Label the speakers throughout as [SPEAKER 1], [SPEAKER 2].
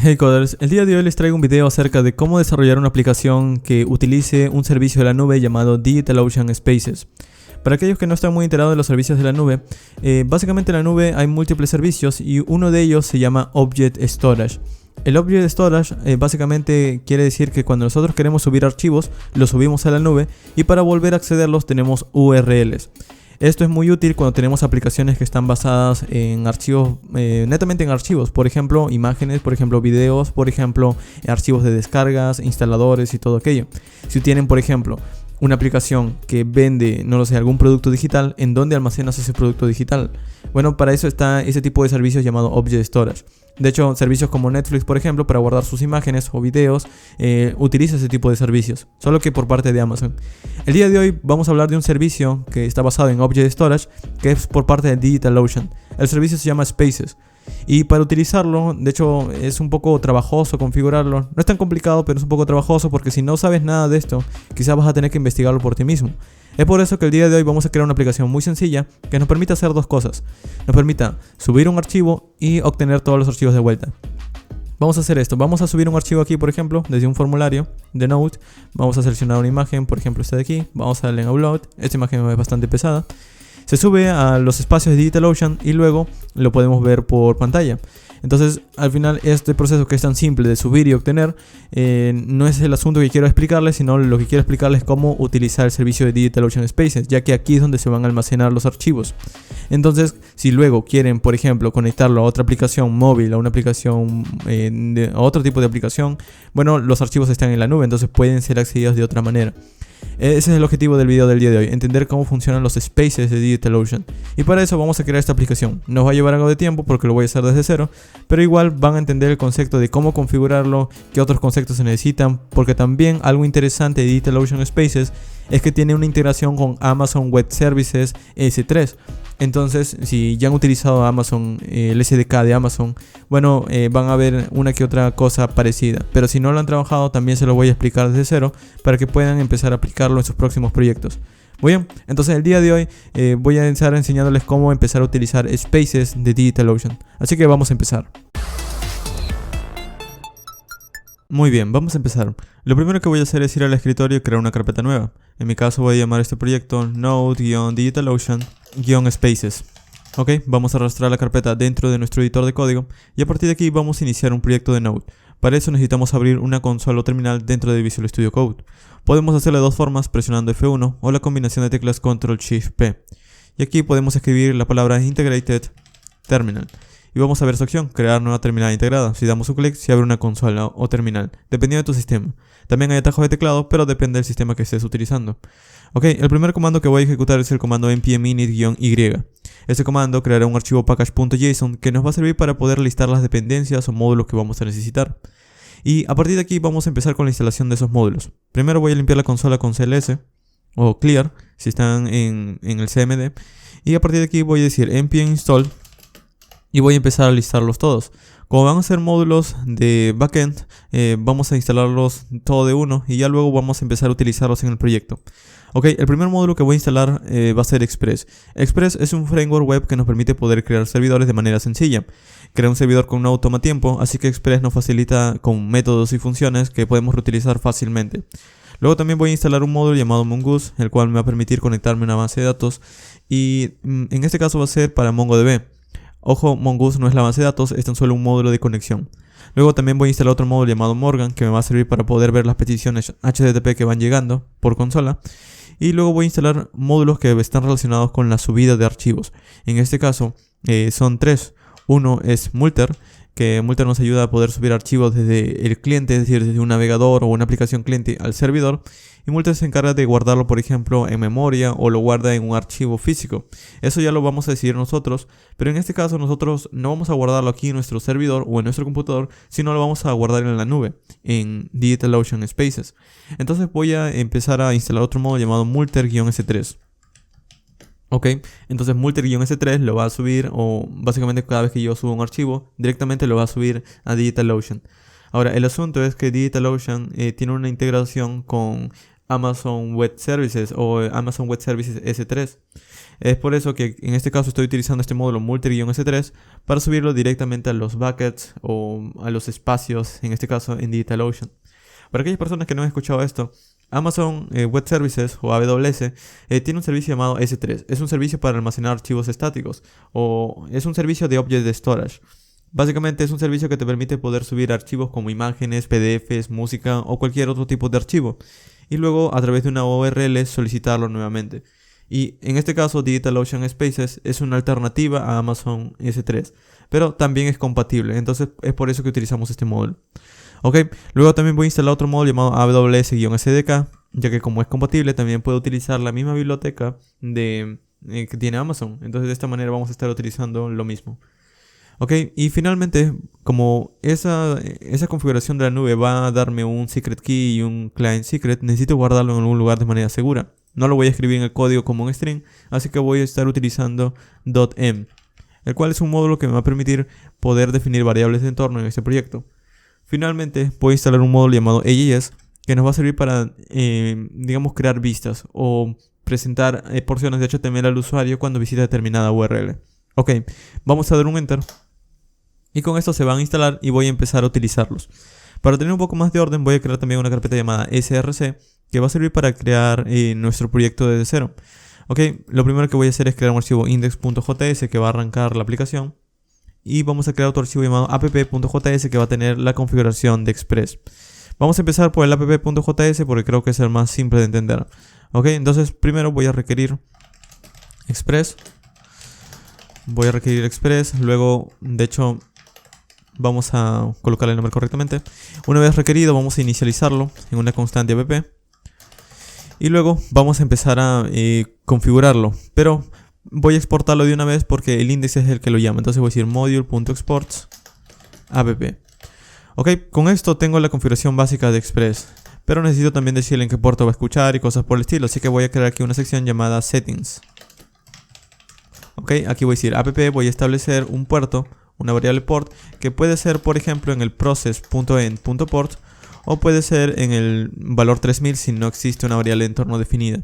[SPEAKER 1] Hey coders, el día de hoy les traigo un video acerca de cómo desarrollar una aplicación que utilice un servicio de la nube llamado DigitalOcean Spaces. Para aquellos que no están muy enterados de los servicios de la nube, básicamente en la nube hay múltiples servicios y uno de ellos se llama Object Storage. El Object Storage básicamente quiere decir que cuando nosotros queremos subir archivos, los subimos a la nube y para volver a accederlos tenemos URLs. Esto es muy útil cuando tenemos aplicaciones que están basadas en archivos, netamente en archivos, por ejemplo, imágenes, por ejemplo, videos, por ejemplo, archivos de descargas, instaladores y todo aquello. Si tienen, por ejemplo, una aplicación que vende, no lo sé, algún producto digital, ¿en dónde almacenas ese producto digital? Bueno, para eso está ese tipo de servicios llamado Object Storage. De hecho, servicios como Netflix, por ejemplo, para guardar sus imágenes o videos, utiliza ese tipo de servicios, solo que por parte de Amazon. El día de hoy vamos a hablar de un servicio que está basado en Object Storage, que es por parte de DigitalOcean. El servicio se llama Spaces. Y para utilizarlo, de hecho, es un poco trabajoso configurarlo. No es tan complicado, pero es un poco trabajoso porque si no sabes nada de esto, quizás vas a tener que investigarlo por ti mismo. Es por eso que el día de hoy vamos a crear una aplicación muy sencilla que nos permita hacer dos cosas. Nos permita subir un archivo y obtener todos los archivos de vuelta. Vamos a hacer esto. Vamos a subir un archivo aquí, por ejemplo, desde un formulario de Node. Vamos a seleccionar una imagen, por ejemplo esta de aquí. Vamos a darle en Upload. Esta imagen es bastante pesada. Se sube a los espacios de DigitalOcean y luego lo podemos ver por pantalla. Entonces, al final, este proceso que es tan simple de subir y obtener, no es el asunto que quiero explicarles, sino lo que quiero explicarles es cómo utilizar el servicio de DigitalOcean Spaces, ya que aquí es donde se van a almacenar los archivos. Entonces, si luego quieren, por ejemplo, conectarlo a otra aplicación móvil, a una aplicación, a otro tipo de aplicación, bueno, los archivos están en la nube, entonces pueden ser accedidos de otra manera. Ese es el objetivo del video del día de hoy, entender cómo funcionan los spaces de DigitalOcean. Y para eso vamos a crear esta aplicación. Nos va a llevar algo de tiempo porque lo voy a hacer desde cero, pero igual van a entender el concepto de cómo configurarlo, qué otros conceptos se necesitan, porque también algo interesante de DigitalOcean Spaces es que tiene una integración con Amazon Web Services S3. Entonces, si ya han utilizado Amazon, el SDK de Amazon, bueno, van a ver una que otra cosa parecida. Pero si no lo han trabajado, también se lo voy a explicar desde cero para que puedan empezar a aplicarlo en sus próximos proyectos. Muy bien, entonces el día de hoy voy a estar enseñándoles cómo empezar a utilizar Spaces de DigitalOcean. Así que vamos a empezar. Muy bien, vamos a empezar. Lo primero que voy a hacer es ir al escritorio y crear una carpeta nueva. En mi caso voy a llamar este proyecto Node-DigitalOcean-Spaces. Ok, vamos a arrastrar la carpeta dentro de nuestro editor de código y a partir de aquí vamos a iniciar un proyecto de Node. Para eso necesitamos abrir una consola o terminal dentro de Visual Studio Code. Podemos hacerlo de dos formas, presionando F1 o la combinación de teclas Ctrl-Shift-P. Y aquí podemos escribir la palabra Integrated Terminal. Y vamos a ver esa opción, crear nueva terminal integrada. Si damos un clic, se abre una consola o terminal, dependiendo de tu sistema. También hay atajos de teclado, pero depende del sistema que estés utilizando. Ok, el primer comando que voy a ejecutar es el comando npm-init-y. Este comando creará un archivo package.json que nos va a servir para poder listar las dependencias o módulos que vamos a necesitar. Y a partir de aquí vamos a empezar con la instalación de esos módulos. Primero voy a limpiar la consola con CLS o clear, si están en el CMD. Y a partir de aquí voy a decir npm install y voy a empezar a listarlos todos. Como van a ser módulos de backend, vamos a instalarlos todo de uno y ya luego vamos a empezar a utilizarlos en el proyecto. Ok, el primer módulo que voy a instalar va a ser Express. Express es un framework web que nos permite poder crear servidores de manera sencilla. Crea un servidor con Node toma tiempo, así que Express nos facilita con métodos y funciones que podemos reutilizar fácilmente. Luego también voy a instalar un módulo llamado Mongoose, el cual me va a permitir conectarme a una base de datos y en este caso va a ser para MongoDB. Ojo, Mongoose no es la base de datos, es tan solo un módulo de conexión. Luego también voy a instalar otro módulo llamado Morgan que me va a servir para poder ver las peticiones HTTP que van llegando por consola. Y luego voy a instalar módulos que están relacionados con la subida de archivos. En este caso son tres. Uno es Multer, que Multer nos ayuda a poder subir archivos desde el cliente, es decir, desde un navegador o una aplicación cliente al servidor. Y Multer se encarga de guardarlo, por ejemplo, en memoria o lo guarda en un archivo físico. Eso ya lo vamos a decidir nosotros, pero en este caso nosotros no vamos a guardarlo aquí en nuestro servidor o en nuestro computador, sino lo vamos a guardar en la nube, en DigitalOcean Spaces. Entonces voy a empezar a instalar otro módulo llamado Multer-S3. Ok, entonces Multer-S3 lo va a subir, o básicamente cada vez que yo subo un archivo, directamente lo va a subir a DigitalOcean. Ahora, el asunto es que DigitalOcean tiene una integración con Amazon Web Services o Amazon Web Services S3. Es por eso que en este caso estoy utilizando este módulo multi-S3 para subirlo directamente a los buckets o a los espacios, en este caso en DigitalOcean. Para aquellas personas que no han escuchado esto, Amazon Web Services o AWS tiene un servicio llamado S3. Es un servicio para almacenar archivos estáticos o es un servicio de Object Storage. Básicamente es un servicio que te permite poder subir archivos como imágenes, PDFs, música o cualquier otro tipo de archivo y luego a través de una URL solicitarlo nuevamente. Y en este caso DigitalOcean Spaces es una alternativa a Amazon S3, pero también es compatible, entonces es por eso que utilizamos este módulo. Ok, luego también voy a instalar otro módulo llamado AWS-SDK, ya que como es compatible también puedo utilizar la misma biblioteca que tiene Amazon, entonces de esta manera vamos a estar utilizando lo mismo. Ok, y finalmente, como esa configuración de la nube va a darme un secret key y un client secret, necesito guardarlo en algún lugar de manera segura. No lo voy a escribir en el código como un string, así que voy a estar utilizando .m, el cual es un módulo que me va a permitir poder definir variables de entorno en este proyecto. Finalmente, voy a instalar un módulo llamado AJS, que nos va a servir para, digamos, crear vistas o presentar porciones de HTML al usuario cuando visita determinada URL. Ok, vamos a dar un enter. Y con esto se van a instalar y voy a empezar a utilizarlos. Para tener un poco más de orden voy a crear también una carpeta llamada src que va a servir para crear nuestro proyecto desde cero. Ok, lo primero que voy a hacer es crear un archivo index.js que va a arrancar la aplicación. Y vamos a crear otro archivo llamado app.js que va a tener la configuración de Express. Vamos a empezar por el app.js porque creo que es el más simple de entender. Ok, entonces primero voy a requerir Express. Luego, de hecho, vamos a colocar el nombre correctamente. Una vez requerido, vamos a inicializarlo en una constante app. Y luego vamos a empezar a configurarlo. Pero voy a exportarlo de una vez porque el index es el que lo llama. Entonces voy a decir module.exports app. Ok, con esto tengo la configuración básica de Express. Pero necesito también decirle en qué puerto va a escuchar y cosas por el estilo. Así que voy a crear aquí una sección llamada settings. Ok, aquí voy a decir app, voy a establecer un puerto, una variable port, que puede ser por ejemplo en el process.end.port o puede ser en el valor 3000 si no existe una variable de entorno definida.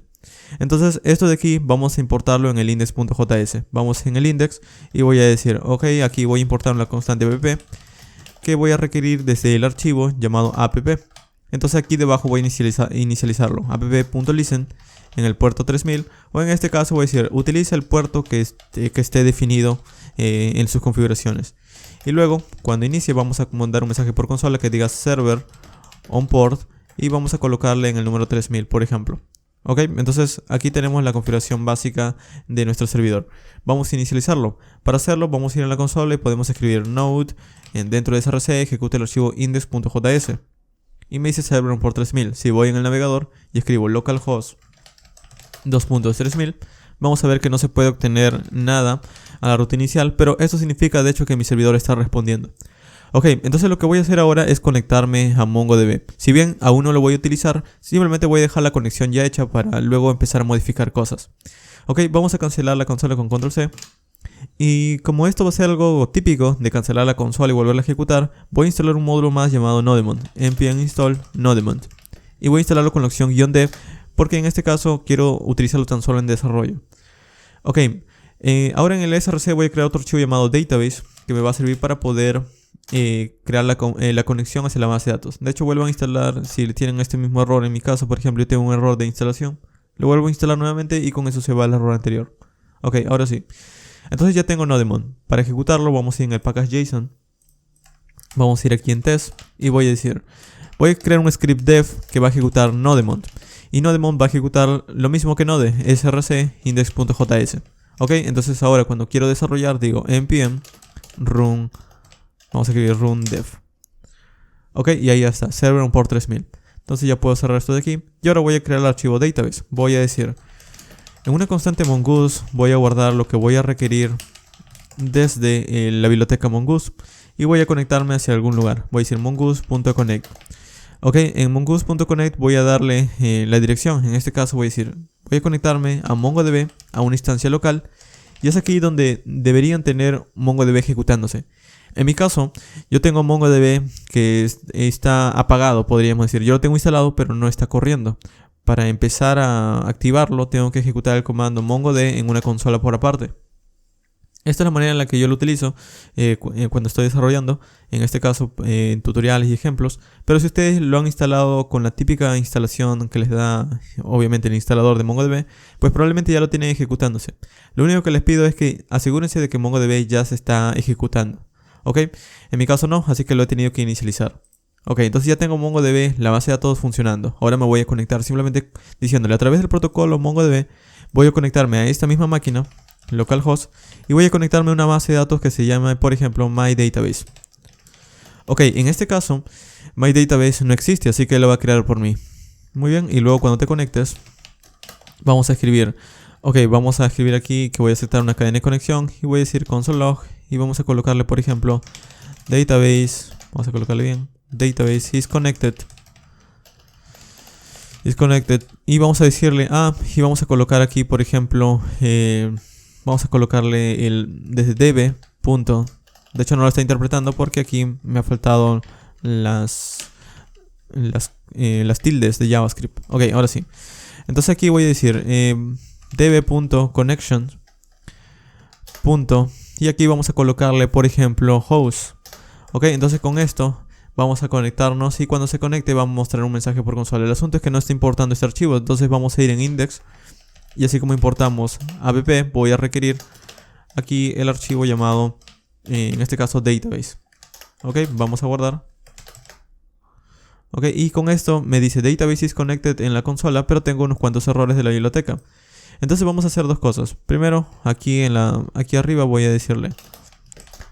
[SPEAKER 1] Entonces esto de aquí vamos a importarlo en el index.js. Vamos en el index y voy a decir, ok, aquí voy a importar una constante app que voy a requerir desde el archivo llamado app. Entonces aquí debajo voy a inicializarlo, app.listen en el puerto 3000, o en este caso voy a decir utiliza el puerto que esté definido en sus configuraciones. Y luego cuando inicie vamos a mandar un mensaje por consola que diga server on port y vamos a colocarle en el número 3000 por ejemplo. Ok, entonces aquí tenemos la configuración básica de nuestro servidor. Vamos a inicializarlo. Para hacerlo vamos a ir a la consola y podemos escribir node dentro de src, ejecute el archivo index.js y me dice server on port 3000. Si voy en el navegador y escribo localhost 2.3000, vamos a ver que no se puede obtener nada a la ruta inicial, pero esto significa de hecho que mi servidor está respondiendo. Ok, entonces lo que voy a hacer ahora es conectarme a MongoDB. Si bien aún no lo voy a utilizar, simplemente voy a dejar la conexión ya hecha para luego empezar a modificar cosas. Ok, vamos a cancelar la consola con control C. Y como esto va a ser algo típico de cancelar la consola y volverla a ejecutar, voy a instalar un módulo más llamado Nodemon, npm install Nodemon. Y voy a instalarlo con la opción "-dev", porque en este caso quiero utilizarlo tan solo en desarrollo. Ok, ahora en el src voy a crear otro archivo llamado database que me va a servir para poder crear la conexión hacia la base de datos. De hecho vuelvo a instalar, si tienen este mismo error, en mi caso por ejemplo yo tengo un error de instalación, lo vuelvo a instalar nuevamente y con eso se va el error anterior. Ok, ahora sí. Entonces ya tengo Nodemon. Para ejecutarlo vamos a ir en el package.json. Vamos a ir aquí en test y voy a decir, voy a crear un script dev que va a ejecutar Nodemon. Y Nodemon va a ejecutar lo mismo que Node, src index.js. Ok, entonces ahora cuando quiero desarrollar digo npm run, vamos a escribir run dev. Ok, y ahí ya está, server on port 3000. Entonces ya puedo cerrar esto de aquí. Y ahora voy a crear el archivo database. Voy a decir, en una constante mongoose voy a guardar lo que voy a requerir desde la biblioteca mongoose. Y voy a conectarme hacia algún lugar. Voy a decir mongoose.connect. Ok, en mongoose.connect voy a darle la dirección. En este caso voy a decir, voy a conectarme a MongoDB, a una instancia local. Y es aquí donde deberían tener MongoDB ejecutándose. En mi caso, yo tengo MongoDB que está apagado, podríamos decir. Yo lo tengo instalado, pero no está corriendo. para empezar a activarlo tengo que ejecutar el comando mongodb en una consola por aparte. Esta es la manera en la que yo lo utilizo cuando estoy desarrollando, en este caso en tutoriales y ejemplos. Pero si ustedes lo han instalado con la típica instalación que les da obviamente el instalador de MongoDB, pues probablemente ya lo tienen ejecutándose. Lo único que les pido es que asegúrense de que MongoDB ya se está ejecutando. ¿Ok? En mi caso no, así que lo he tenido que inicializar. Ok, entonces ya tengo MongoDB, la base de datos funcionando. Ahora me voy a conectar simplemente diciéndole a través del protocolo MongoDB, voy a conectarme a esta misma máquina, localhost, y voy a conectarme a una base de datos que se llama, por ejemplo, MyDatabase. Ok, en este caso, MyDatabase no existe, así que lo va a crear por mí. Muy bien, y luego cuando te conectes, vamos a escribir, vamos a escribir aquí que voy a aceptar una cadena de conexión, y voy a decir console log, y vamos a colocarle, por ejemplo, database, vamos a colocarle bien, database is connected, y vamos a decirle, y vamos a colocar aquí, por ejemplo, vamos a colocarle desde db. De hecho no lo está interpretando porque aquí me ha faltado las tildes de JavaScript. Ok, ahora sí. Entonces aquí voy a decir db.connection. Y aquí vamos a colocarle, por ejemplo, host. Ok, entonces con esto vamos a conectarnos y cuando se conecte va a mostrar un mensaje por consola. El asunto es que no está importando este archivo, entonces vamos a ir en index. Y así como importamos app, voy a requerir aquí el archivo llamado, en este caso, database. Ok, vamos a guardar. Ok, y con esto me dice database is connected en la consola, pero tengo unos cuantos errores de la biblioteca. Entonces vamos a hacer dos cosas. Primero, aquí arriba voy a decirle,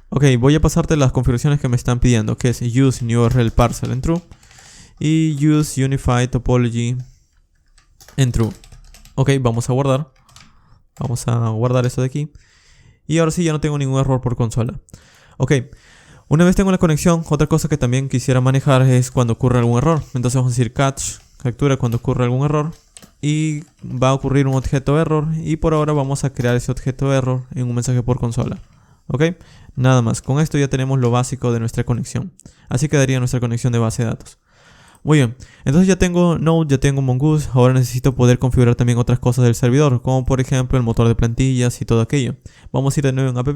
[SPEAKER 1] ok, voy a pasarte las configuraciones que me están pidiendo, que es use new URL parser en true y use unified topology en true. Ok, vamos a guardar. Vamos a guardar eso de aquí. Y ahora sí ya no tengo ningún error por consola. Ok, una vez tengo la conexión, otra cosa que también quisiera manejar es cuando ocurre algún error. Entonces vamos a decir catch, captura cuando ocurre algún error. Y va a ocurrir un objeto error. Y por ahora vamos a crear ese objeto error en un mensaje por consola. Ok, nada más. Con esto ya tenemos lo básico de nuestra conexión. Así quedaría nuestra conexión de base de datos. Muy bien, entonces ya tengo Node, ya tengo Mongoose. Ahora necesito poder configurar también otras cosas del servidor, como por ejemplo el motor de plantillas y todo aquello. Vamos a ir de nuevo en app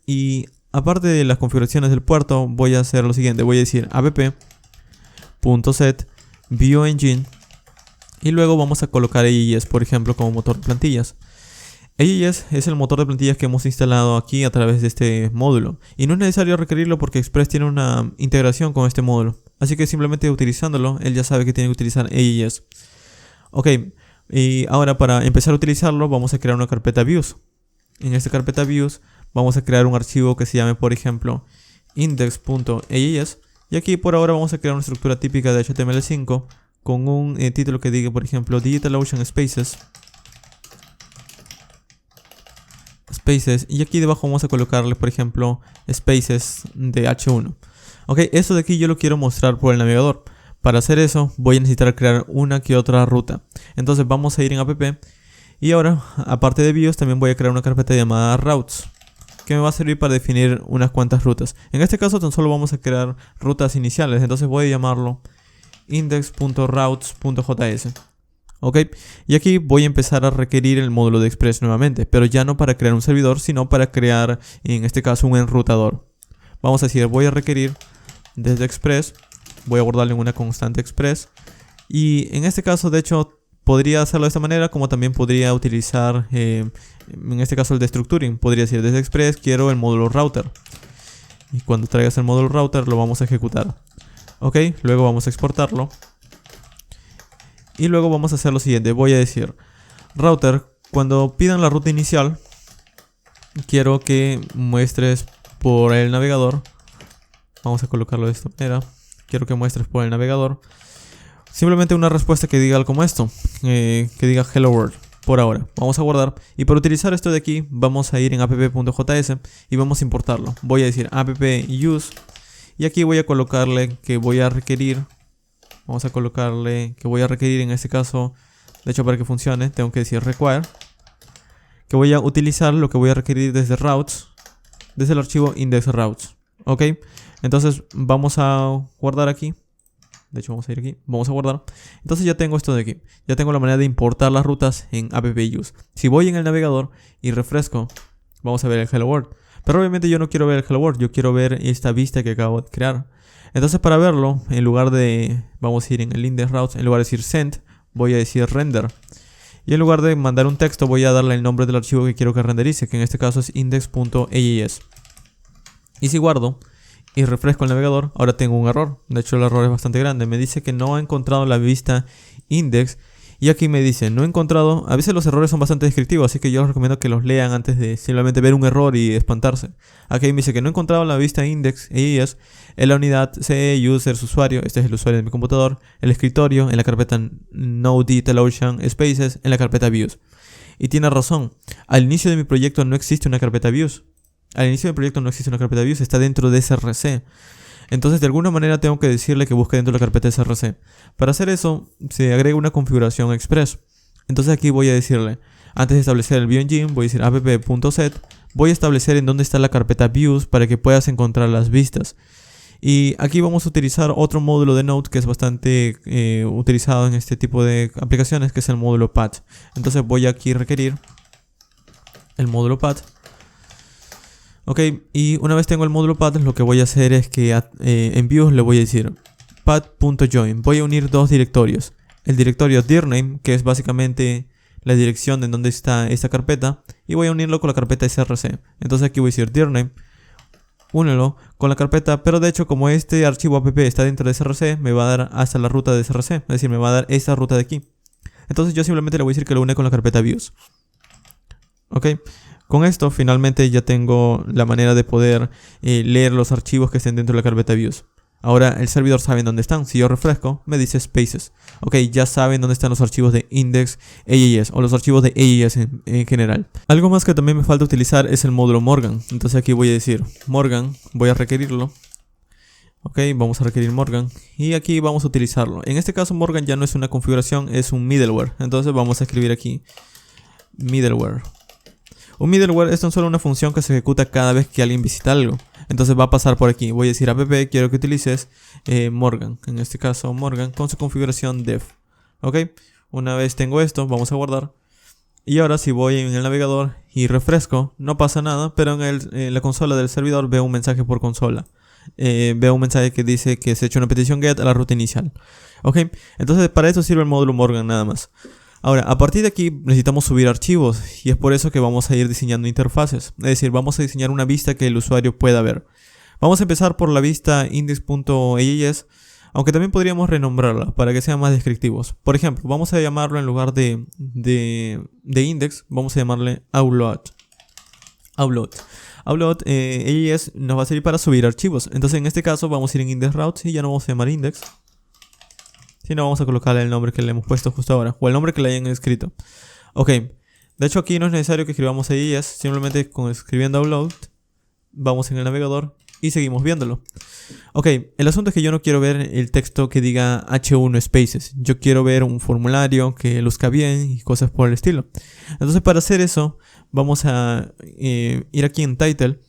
[SPEAKER 1] y aparte de las configuraciones del puerto voy a hacer lo siguiente. Voy a decir app.set bioengine y luego vamos a colocar AES, por ejemplo, como motor de plantillas. AES es el motor de plantillas que hemos instalado aquí a través de este módulo y no es necesario requerirlo porque Express tiene una integración con este módulo, así que simplemente utilizándolo él ya sabe que tiene que utilizar AES. Ok, y ahora para empezar a utilizarlo vamos a crear una carpeta views. En esta carpeta views vamos a crear un archivo que se llame, por ejemplo, index.aes y aquí por ahora vamos a crear una estructura típica de HTML5 con un título que diga, por ejemplo, DigitalOcean Spaces, y aquí debajo vamos a colocarle, por ejemplo, spaces de H1. Ok, esto de aquí yo lo quiero mostrar por el navegador. Para hacer eso voy a necesitar crear una que otra ruta. Entonces vamos a ir en app y ahora, aparte de views, también voy a crear una carpeta llamada routes que me va a servir para definir unas cuantas rutas. En este caso tan solo vamos a crear rutas iniciales, entonces voy a llamarlo index.routes.js. Ok, y aquí voy a empezar a requerir el módulo de Express nuevamente, pero ya no para crear un servidor, sino para crear, en este caso, un enrutador. Vamos a decir, voy a requerir desde Express, voy a guardarle una constante Express, y en este caso, de hecho, podría hacerlo de esta manera, como también podría utilizar, en este caso, el destructuring. Podría decir, desde Express quiero el módulo router, y cuando traigas el módulo router lo vamos a ejecutar. Ok, luego vamos a exportarlo. Y luego vamos a hacer lo siguiente, voy a decir router, cuando pidan la ruta inicial, quiero que muestres por el navegador. Vamos a colocarlo de esta manera. Quiero que muestres por el navegador simplemente una respuesta que diga algo como esto, que diga hello world. Por ahora, vamos a guardar. Y para utilizar esto de aquí, vamos a ir en app.js y vamos a importarlo. Voy a decir app use y aquí voy a colocarle que voy a requerir. Vamos a colocarle que voy a requerir en este caso, de hecho para que funcione, tengo que decir require. Que voy a utilizar lo que voy a requerir desde routes, desde el archivo index routes. Ok, entonces vamos a guardar aquí, De hecho vamos a ir aquí, vamos a guardar. Entonces ya tengo esto de aquí. Ya tengo la manera de importar las rutas en app.use. Si voy en el navegador y refresco, vamos a ver el Hello World. Pero obviamente yo no quiero ver el Hello World, yo quiero ver esta vista que acabo de crear. Entonces para verlo, en lugar de, vamos a ir en el index routes, en lugar de decir send, voy a decir render. Y en lugar de mandar un texto, voy a darle el nombre del archivo que quiero que renderice, que en este caso es index.aes. Y si guardo y refresco el navegador, ahora tengo un error. De hecho el error es bastante grande. Me dice que no ha encontrado la vista index. Y aquí me dice, no he encontrado. A veces los errores son bastante descriptivos, así que yo les recomiendo que los lean antes de simplemente ver un error y espantarse. Aquí me dice que no he encontrado la vista index.aes en la unidad C, users, usuario. Este es el usuario de mi computador. El escritorio, en la carpeta NodeDigitalOcean Spaces, en la carpeta Views. Y tiene razón. Al inicio de mi proyecto no existe una carpeta Views. Al inicio del proyecto no existe una carpeta Views, está dentro de SRC. Entonces de alguna manera tengo que decirle que busque dentro de la carpeta SRC. Para hacer eso se agrega una configuración express. Entonces aquí voy a decirle, antes de establecer el view engine, voy a decir app.set. Voy a establecer en dónde está la carpeta views para que puedas encontrar las vistas. Y aquí vamos a utilizar otro módulo de Node que es bastante utilizado en este tipo de aplicaciones, que es el módulo path. Entonces voy aquí a requerir el módulo path. Ok, y una vez tengo el módulo path, lo que voy a hacer es que en views le voy a decir path.join. Voy a unir dos directorios. El directorio dirname, que es básicamente la dirección en donde está esta carpeta, y voy a unirlo con la carpeta src. Entonces aquí voy a decir dirname, únelo con la carpeta, pero de hecho como este archivo app está dentro de src, me va a dar hasta la ruta de src, es decir, me va a dar esta ruta de aquí. Entonces yo simplemente le voy a decir que lo une con la carpeta views. Ok. Con esto finalmente ya tengo la manera de poder leer los archivos que estén dentro de la carpeta views. Ahora el servidor sabe dónde están. Si yo refresco, me dice spaces. Ok, ya saben dónde están los archivos de index.aes o los archivos de AES en general. Algo más que también me falta utilizar es el módulo Morgan. Entonces aquí voy a decir Morgan, voy a requerirlo. Ok, vamos a requerir Morgan y aquí vamos a utilizarlo. En este caso Morgan ya no es una configuración, es un middleware. Entonces vamos a escribir aquí middleware. Un middleware es tan solo una función que se ejecuta cada vez que alguien visita algo. Entonces va a pasar por aquí. Voy a decir app, quiero que utilices Morgan. En este caso Morgan con su configuración def. Ok, una vez tengo esto, vamos a guardar. Y ahora si voy en el navegador y refresco, no pasa nada. Pero en la consola del servidor veo un mensaje por consola. Veo un mensaje que dice que se ha hecho una petición get a la ruta inicial. Ok, entonces para eso sirve el módulo Morgan nada más. Ahora, a partir de aquí necesitamos subir archivos y es por eso que vamos a ir diseñando interfaces. Es decir, vamos a diseñar una vista que el usuario pueda ver. Vamos a empezar por la vista index.aes, aunque también podríamos renombrarla para que sean más descriptivos. Por ejemplo, vamos a llamarlo en lugar de index, vamos a llamarle outload. Outload AES nos va a servir para subir archivos. Entonces en este caso vamos a ir en index routes y ya no vamos a llamar index. Si no, vamos a colocarle el nombre que le hemos puesto justo ahora, o el nombre que le hayan escrito. Ok, de hecho aquí no es necesario que escribamos AES, simplemente con escribiendo upload, vamos en el navegador y seguimos viéndolo. Ok, el asunto es que yo no quiero ver el texto que diga H1 spaces, yo quiero ver un formulario que luzca bien y cosas por el estilo. Entonces para hacer eso, vamos a ir aquí en title.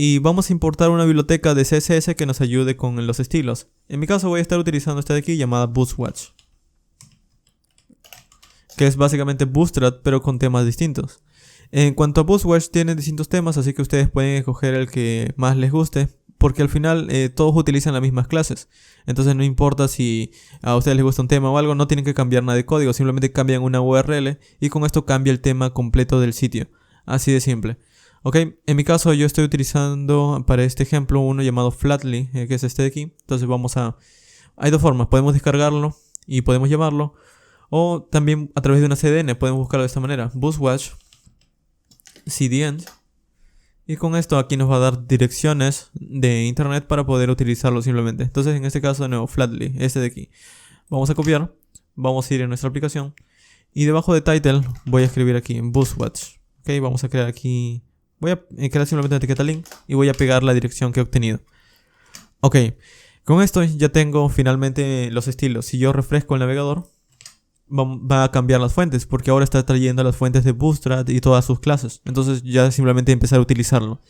[SPEAKER 1] Y vamos a importar una biblioteca de CSS que nos ayude con los estilos. En mi caso voy a estar utilizando esta de aquí llamada Bootwatch, que es básicamente Bootstrap pero con temas distintos. En cuanto a Bootwatch tiene distintos temas, así que ustedes pueden escoger el que más les guste. Porque al final todos utilizan las mismas clases. Entonces no importa si a ustedes les gusta un tema o algo, no tienen que cambiar nada de código. Simplemente cambian una URL y con esto cambia el tema completo del sitio. Así de simple. Ok, en mi caso yo estoy utilizando para este ejemplo uno llamado Flatly, que es este de aquí. Entonces hay dos formas, podemos descargarlo y podemos llamarlo. O también a través de una CDN podemos buscarlo de esta manera, Bootwatch CDN. Y con esto aquí nos va a dar direcciones de internet para poder utilizarlo simplemente. Entonces en este caso de nuevo Flatly, este de aquí. Vamos a copiar, vamos a ir en nuestra aplicación. Y debajo de title voy a escribir aquí Bootwatch. Ok, vamos a crear aquí... Voy a crear simplemente una etiqueta link y voy a pegar la dirección que he obtenido. Ok, con esto ya tengo finalmente los estilos. Si yo refresco el navegador, va a cambiar las fuentes, porque ahora está trayendo las fuentes de Bootstrap y todas sus clases. Entonces ya simplemente empezar a utilizarlo.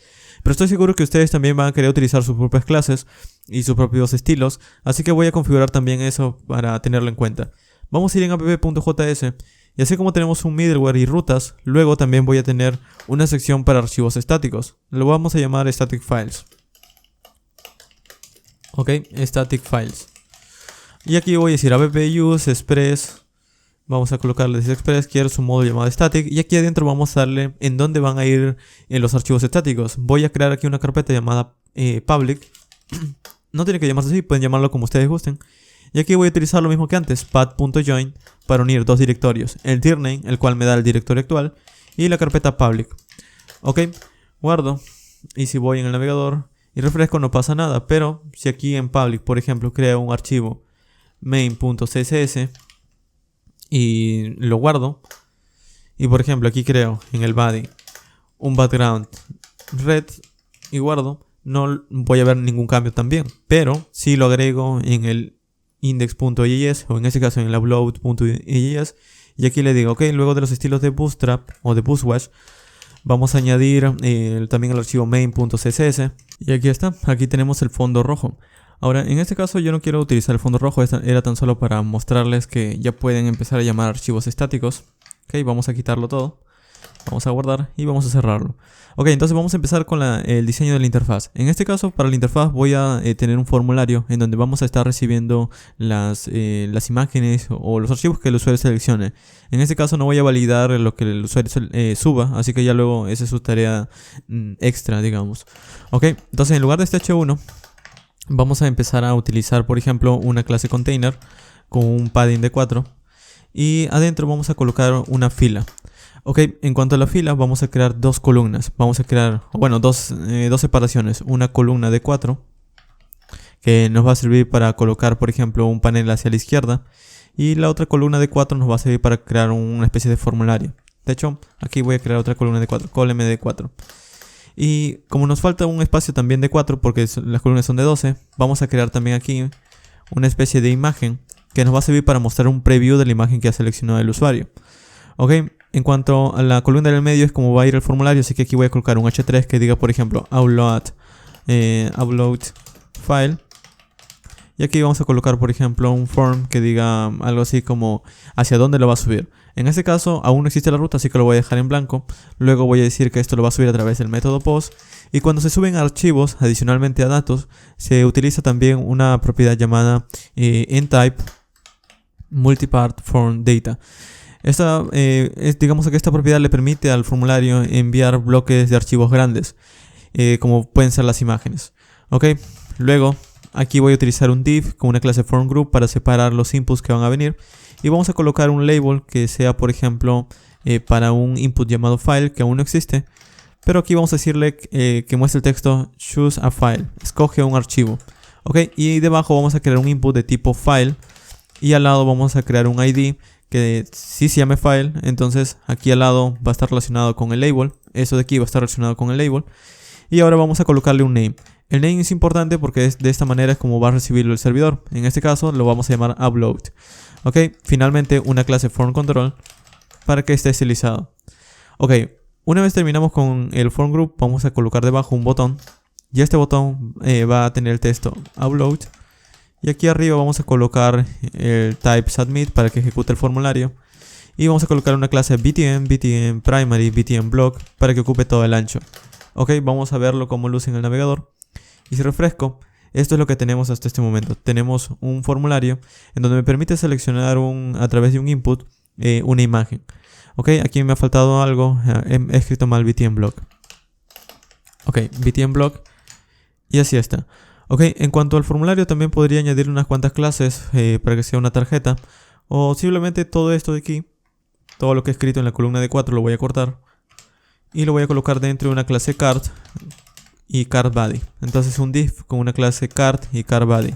[SPEAKER 1] Pero estoy seguro que ustedes también van a querer utilizar sus propias clases y sus propios estilos, así que voy a configurar también eso para tenerlo en cuenta. Vamos a ir en app.js y así como tenemos un middleware y rutas, luego también voy a tener una sección para archivos estáticos. Lo vamos a llamar static files. Ok, static files. Y aquí voy a decir app use express. Vamos a colocarle desde express, quiero su modo llamado static. Y aquí adentro vamos a darle en dónde van a ir los archivos estáticos. Voy a crear aquí una carpeta llamada public. No tiene que llamarse así, pueden llamarlo como ustedes gusten. Y aquí voy a utilizar lo mismo que antes, path.join, para unir dos directorios. El dirname, el cual me da el directorio actual, y la carpeta public. Ok, guardo. Y si voy en el navegador y refresco no pasa nada. Pero si aquí en public, por ejemplo, creo un archivo main.css y lo guardo, y por ejemplo aquí creo en el body un background red y guardo, no voy a ver ningún cambio también. Pero si lo agrego en el index.js o en este caso en el upload.js y aquí le digo ok, luego de los estilos de Bootstrap o de Bootwash vamos a añadir también el archivo main.css y aquí está, aquí tenemos el fondo rojo. Ahora, en este caso yo no quiero utilizar el fondo rojo, era tan solo para mostrarles que ya pueden empezar a llamar archivos estáticos. Ok, vamos a quitarlo todo, vamos a guardar y vamos a cerrarlo. Ok, entonces vamos a empezar con el diseño de la interfaz. En este caso, para la interfaz voy a tener un formulario en donde vamos a estar recibiendo las imágenes o los archivos que el usuario seleccione. En este caso no voy a validar lo que el usuario suba, así que ya luego esa es su tarea extra, digamos. Ok, entonces en lugar de este h1... vamos a empezar a utilizar, por ejemplo, una clase container con un padding de 4 y adentro vamos a colocar una fila. Ok, en cuanto a la fila vamos a crear dos columnas. Vamos a crear, bueno, dos separaciones. Una columna de 4 que nos va a servir para colocar, por ejemplo, un panel hacia la izquierda. Y la otra columna de 4 nos va a servir para crear una especie de formulario. De hecho, aquí voy a crear otra columna de 4, colm de 4. Y como nos falta un espacio también de 4 porque las columnas son de 12, vamos a crear también aquí una especie de imagen que nos va a servir para mostrar un preview de la imagen que ha seleccionado el usuario. Ok, en cuanto a la columna del medio es como va a ir el formulario, así que aquí voy a colocar un h3 que diga, por ejemplo, upload file. Y aquí vamos a colocar, por ejemplo, un form que diga algo así como hacia dónde lo va a subir. En este caso aún no existe la ruta, así que lo voy a dejar en blanco. Luego voy a decir que esto lo va a subir a través del método post. Y cuando se suben archivos adicionalmente a datos, se utiliza también una propiedad llamada entype multipart form data. Digamos que esta propiedad le permite al formulario enviar bloques de archivos grandes, como pueden ser las imágenes. Ok, luego aquí voy a utilizar un div con una clase formGroup para separar los inputs que van a venir. Y vamos a colocar un label que sea, por ejemplo, para un input llamado file, que aún no existe. Pero aquí vamos a decirle que muestre el texto choose a file, escoge un archivo. Ok, y debajo vamos a crear un input de tipo file. Y al lado vamos a crear un ID que sí se llame file. Entonces aquí al lado va a estar relacionado con el label. Eso de aquí va a estar relacionado con el label. Y ahora vamos a colocarle un name. El name es importante porque de esta manera es como va a recibirlo el servidor. En este caso lo vamos a llamar upload. Ok, finalmente una clase formControl para que esté estilizado. Ok, una vez terminamos con el formGroup, vamos a colocar debajo un botón. Y este botón va a tener el texto upload. Y aquí arriba vamos a colocar el type submit para que ejecute el formulario. Y vamos a colocar una clase btn, btn primary, btn block para que ocupe todo el ancho. Ok, vamos a verlo como luce en el navegador. Y si refresco, esto es lo que tenemos hasta este momento. Tenemos un formulario en donde me permite seleccionar a través de un input una imagen. Ok, aquí me ha faltado algo. He escrito mal btn block. Ok, btn block. Y así está. Ok, en cuanto al formulario también podría añadir unas cuantas clases para que sea una tarjeta. O simplemente todo esto de aquí, todo lo que he escrito en la columna de 4 lo voy a cortar. Y lo voy a colocar dentro de una clase card y card body. Entonces un div con una clase card y card body.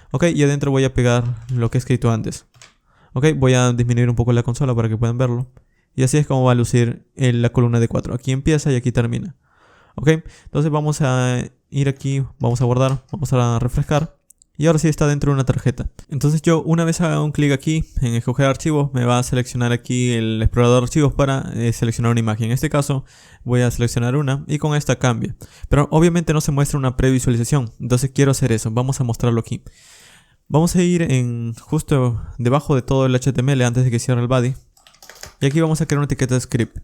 [SPEAKER 1] Ok, y adentro voy a pegar lo que he escrito antes. Ok, voy a disminuir un poco la consola para que puedan verlo. Y así es como va a lucir la columna de 4. Aquí empieza y aquí termina. Ok, entonces vamos a ir aquí, vamos a guardar, vamos a refrescar. y ahora sí está dentro de una tarjeta. Entonces yo una vez haga un clic aquí en escoger archivos, me va a seleccionar aquí el explorador de archivos para seleccionar una imagen. En este caso voy a seleccionar una y con esta cambia. Pero obviamente no se muestra una previsualización, entonces quiero hacer eso, vamos a mostrarlo aquí. Vamos a ir justo debajo de todo el HTML antes de que cierre el body. Y aquí vamos a crear una etiqueta de script.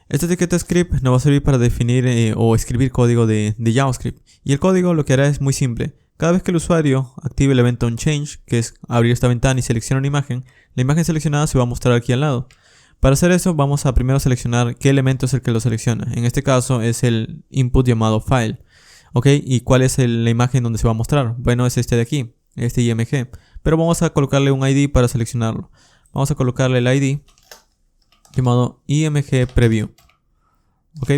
[SPEAKER 1] Esta etiqueta script nos va a servir para definir o escribir código de JavaScript. Y el código lo que hará es muy simple. Cada vez que el usuario active el evento onChange, que es abrir esta ventana y selecciona una imagen, la imagen seleccionada se va a mostrar aquí al lado. Para hacer eso vamos a primero seleccionar qué elemento es el que lo selecciona. En este caso es el input llamado file. ¿Ok? ¿Y cuál es la imagen donde se va a mostrar? Bueno, es este de aquí, este IMG. Pero vamos a colocarle un ID para seleccionarlo. Vamos a colocarle el ID llamado IMG Preview. Ok,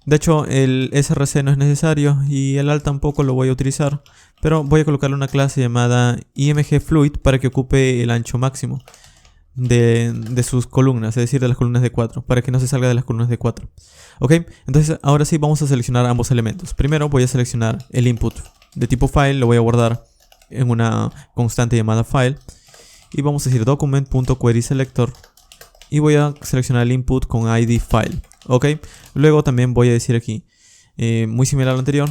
[SPEAKER 1] de hecho el src no es necesario y el alt tampoco lo voy a utilizar, pero voy a colocarle una clase llamada IMG Fluid para que ocupe el ancho máximo de sus columnas, es decir, de las columnas de 4, para que no se salga de las columnas de 4. Ok, entonces ahora sí vamos a seleccionar ambos elementos. Primero voy a seleccionar el input de tipo file, lo voy a guardar en una constante llamada file y vamos a decir document.querySelector y voy a seleccionar el input con ID file. Ok, luego también voy a decir aquí, muy similar al anterior,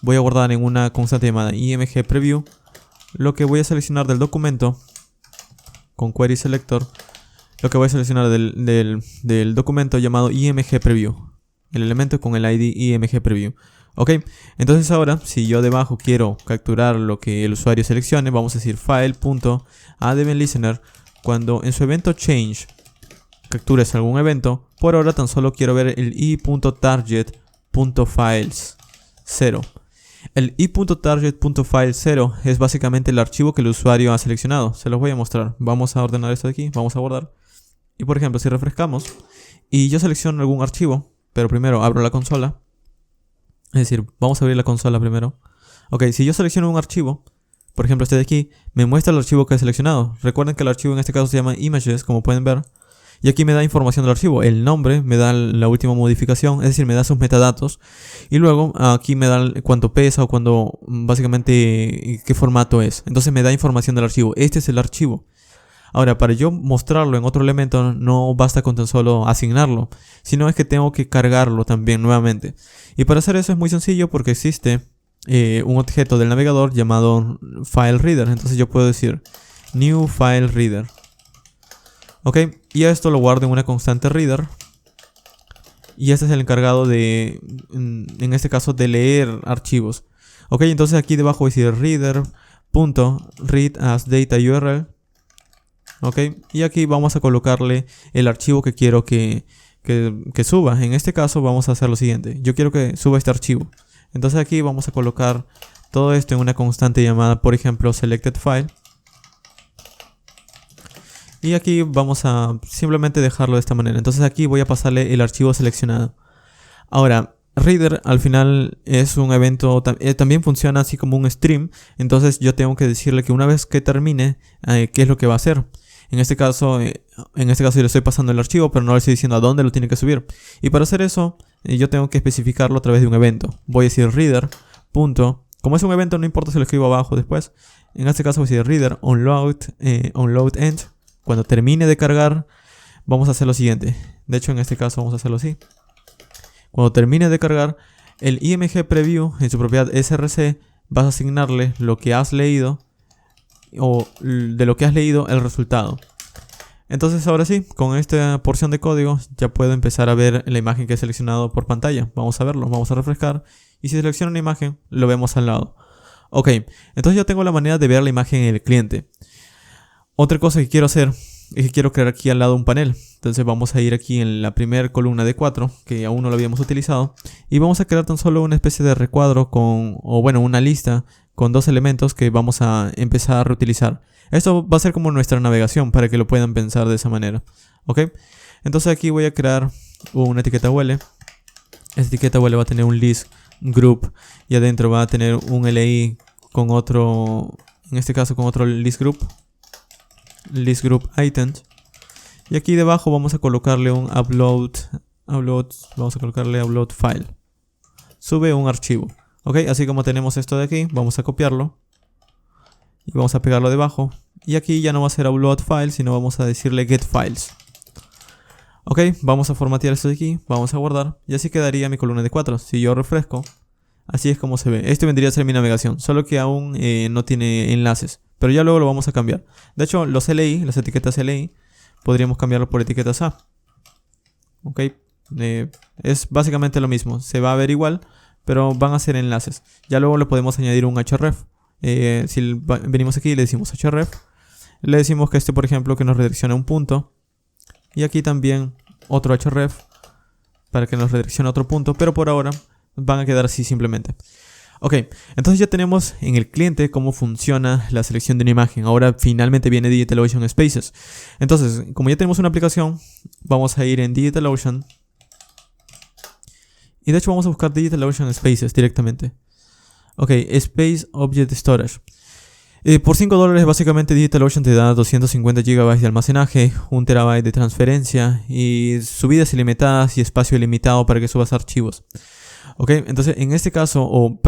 [SPEAKER 1] voy a guardar en una constante llamada img preview lo que voy a seleccionar del documento con query selector, lo que voy a seleccionar del documento llamado img preview, el elemento con el ID img preview. Ok, entonces ahora si yo debajo quiero capturar lo que el usuario seleccione, vamos a decir file.addEventListener. Cuando en su evento change captures algún evento, por ahora tan solo quiero ver el i.target.files 0. El i.target.file 0 es básicamente el archivo que el usuario ha seleccionado. Se los voy a mostrar. Vamos a ordenar esto de aquí, vamos a guardar. Y por ejemplo, si refrescamos y yo selecciono algún archivo, pero primero abro la consola. Es decir, vamos a abrir la consola primero. Ok, si yo selecciono un archivo, por ejemplo este de aquí, me muestra el archivo que he seleccionado. Recuerden que el archivo en este caso se llama images, como pueden ver. Y aquí me da información del archivo, el nombre, me da la última modificación, es decir, me da sus metadatos. Y luego aquí me da cuánto pesa o cuánto, básicamente, qué formato es. Entonces me da información del archivo. Este es el archivo. Ahora, para yo mostrarlo en otro elemento, no basta con tan solo asignarlo, sino es que tengo que cargarlo también nuevamente. Y para hacer eso es muy sencillo porque existe un objeto del navegador llamado FileReader. Entonces yo puedo decir new FileReader. Ok, y esto lo guardo en una constante reader. Y este es el encargado de, en este caso, de leer archivos. Ok, entonces aquí debajo voy a decir reader.readAsDataURL. Ok, y aquí vamos a colocarle el archivo que quiero que suba. En este caso vamos a hacer lo siguiente. Yo quiero que suba este archivo. Entonces aquí vamos a colocar todo esto en una constante llamada, por ejemplo, selectedFile. Y aquí vamos a simplemente dejarlo de esta manera. Entonces aquí voy a pasarle el archivo seleccionado. Ahora, Reader al final es un evento, también funciona así como un stream. Entonces yo tengo que decirle que una vez que termine, qué es lo que va a hacer. En este caso yo le estoy pasando el archivo, pero no le estoy diciendo a dónde lo tiene que subir. Y para hacer eso, yo tengo que especificarlo a través de un evento. Voy a decir reader. Como es un evento, no importa si lo escribo abajo después. En este caso voy a decir reader onload end. Cuando termine de cargar, vamos a hacer lo siguiente. De hecho, en este caso vamos a hacerlo así. Cuando termine de cargar, el IMG Preview en su propiedad src vas a asignarle lo que has leído o de lo que has leído el resultado. Entonces ahora sí, con esta porción de código ya puedo empezar a ver la imagen que he seleccionado por pantalla. Vamos a verlo, vamos a refrescar. Y si selecciono una imagen, lo vemos al lado. Ok, entonces ya tengo la manera de ver la imagen en el cliente. Otra cosa que quiero hacer es que quiero crear aquí al lado un panel. Entonces vamos a ir aquí en la primera columna de 4, que aún no lo habíamos utilizado. Y vamos a crear tan solo una especie de recuadro una lista con dos elementos que vamos a empezar a reutilizar. Esto va a ser como nuestra navegación para que lo puedan pensar de esa manera. ¿Ok? Entonces aquí voy a crear una etiqueta UL. Esta etiqueta UL va a tener un list group y adentro va a tener un LI con otro, en este caso con otro list group items. Y aquí debajo vamos a colocarle un vamos a colocarle upload file. Sube un archivo. Ok, así como tenemos esto de aquí, vamos a copiarlo. y vamos a pegarlo debajo. Y aquí ya no va a ser upload file, sino vamos a decirle get files. Ok, vamos a formatear esto de aquí, vamos a guardar y así quedaría mi columna de 4. Si yo refresco, así es como se ve. Este vendría a ser mi navegación, solo que aún no tiene enlaces, pero ya luego lo vamos a cambiar. De hecho, los LI, las etiquetas LI, podríamos cambiarlo por etiquetas A. Ok, es básicamente lo mismo, se va a ver igual, pero van a ser enlaces. Ya luego le podemos añadir un href. Si venimos aquí y le decimos href, le decimos que este, por ejemplo, que nos redireccione a un punto. Y aquí también otro href para que nos redireccione a otro punto, pero por ahora van a quedar así simplemente. Ok, entonces ya tenemos en el cliente cómo funciona la selección de una imagen. Ahora finalmente viene DigitalOcean Spaces. Entonces, como ya tenemos una aplicación, vamos a ir en DigitalOcean. Y de hecho vamos a buscar DigitalOcean Spaces directamente. Ok, Space Object Storage. Por $5 básicamente DigitalOcean te da 250 GB de almacenaje, 1 TB de transferencia y subidas ilimitadas y espacio ilimitado para que subas archivos. Ok, entonces en este caso,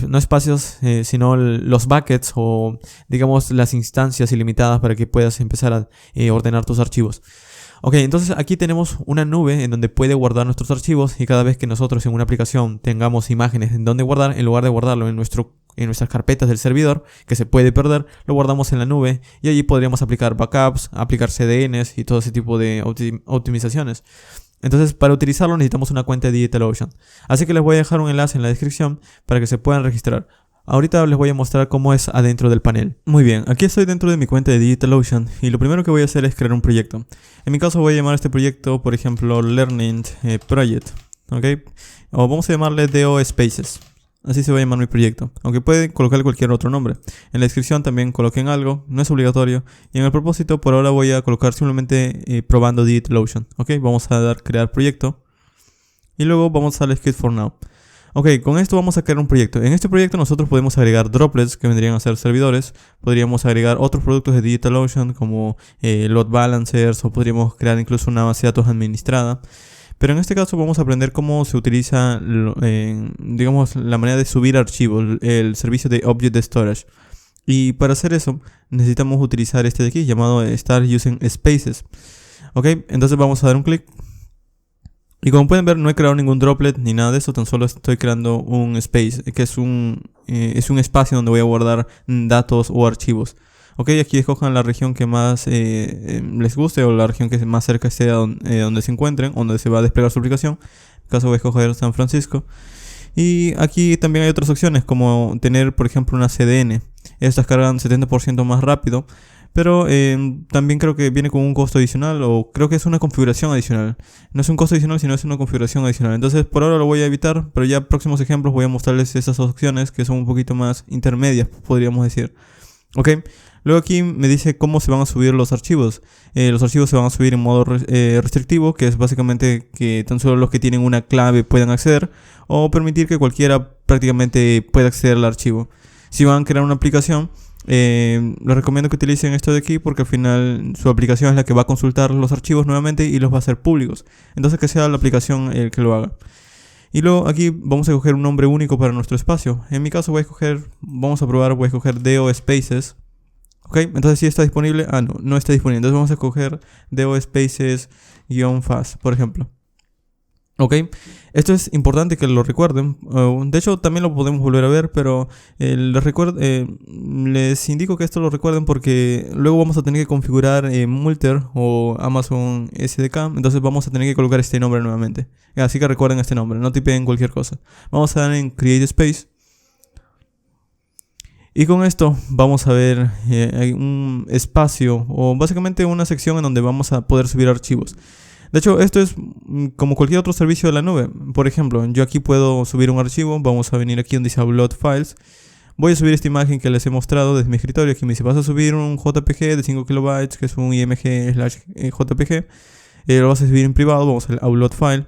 [SPEAKER 1] no espacios, sino los buckets o digamos las instancias ilimitadas para que puedas empezar a ordenar tus archivos. Ok, entonces aquí tenemos una nube en donde puede guardar nuestros archivos y cada vez que nosotros en una aplicación tengamos imágenes en donde guardar, en lugar de guardarlo en nuestras carpetas del servidor, que se puede perder, lo guardamos en la nube y allí podríamos aplicar backups, aplicar CDNs y todo ese tipo de optimizaciones. Entonces para utilizarlo necesitamos una cuenta de DigitalOcean. Así que les voy a dejar un enlace en la descripción para que se puedan registrar. Ahorita les voy a mostrar cómo es adentro del panel. Muy bien, aquí estoy dentro de mi cuenta de DigitalOcean y lo primero que voy a hacer es crear un proyecto. En mi caso voy a llamar a este proyecto, por ejemplo, Learning Project, ¿ok? O vamos a llamarle DO Spaces. Así se va a llamar mi proyecto, aunque pueden colocarle cualquier otro nombre. En la descripción también coloquen algo, no es obligatorio. Y en el propósito, por ahora voy a colocar simplemente probando DigitalOcean, ¿ok? Vamos a dar crear proyecto y luego vamos a darle Skip for Now. Ok, con esto vamos a crear un proyecto. En este proyecto nosotros podemos agregar droplets que vendrían a ser servidores. Podríamos agregar otros productos de DigitalOcean como load balancers o podríamos crear incluso una base de datos administrada. Pero en este caso vamos a aprender cómo se utiliza, digamos, la manera de subir archivos, el servicio de Object Storage. Y para hacer eso necesitamos utilizar este de aquí llamado Start Using Spaces. Ok, entonces vamos a dar un clic. Y como pueden ver, no he creado ningún droplet ni nada de eso, tan solo estoy creando un space, que es un espacio donde voy a guardar datos o archivos. Ok, aquí escojan la región que más les guste o la región que más cerca esté a donde se encuentren, donde se va a desplegar su aplicación. En este caso voy a escoger San Francisco. Y aquí también hay otras opciones como tener, por ejemplo, una CDN. Estas cargan 70% más rápido. Pero también creo que viene con un costo adicional o creo que es una configuración adicional. No es un costo adicional, sino es una configuración adicional. Entonces por ahora lo voy a evitar, pero ya próximos ejemplos voy a mostrarles esas opciones que son un poquito más intermedias, podríamos decir. Ok, luego aquí me dice cómo se van a subir los archivos. Los archivos se van a subir en modo restrictivo, que es básicamente que tan solo los que tienen una clave puedan acceder, o permitir que cualquiera prácticamente pueda acceder al archivo. Si van a crear una aplicación, les recomiendo que utilicen esto de aquí porque al final su aplicación es la que va a consultar los archivos nuevamente y los va a hacer públicos. Entonces que sea la aplicación el que lo haga. Y luego aquí vamos a escoger un nombre único para nuestro espacio. En mi caso voy a escoger DO Spaces. Ok, entonces si está disponible. No está disponible. Entonces vamos a escoger DO Spaces-fast, por ejemplo. Ok, esto es importante que lo recuerden. De hecho también lo podemos volver a ver, pero les indico que esto lo recuerden porque luego vamos a tener que configurar Multer o Amazon SDK. Entonces vamos a tener que colocar este nombre nuevamente. Así que recuerden este nombre, no tipen cualquier cosa. Vamos a dar en Create Space. Y con esto vamos a ver hay un espacio o básicamente una sección en donde vamos a poder subir archivos. De hecho, esto es como cualquier otro servicio de la nube. Por ejemplo, yo aquí puedo subir un archivo. Vamos a venir aquí donde dice Upload Files. Voy a subir esta imagen que les he mostrado desde mi escritorio. Aquí me dice, vas a subir un JPG de 5 KB, que es un IMG/JPG. Lo vas a subir en privado. Vamos al Upload File.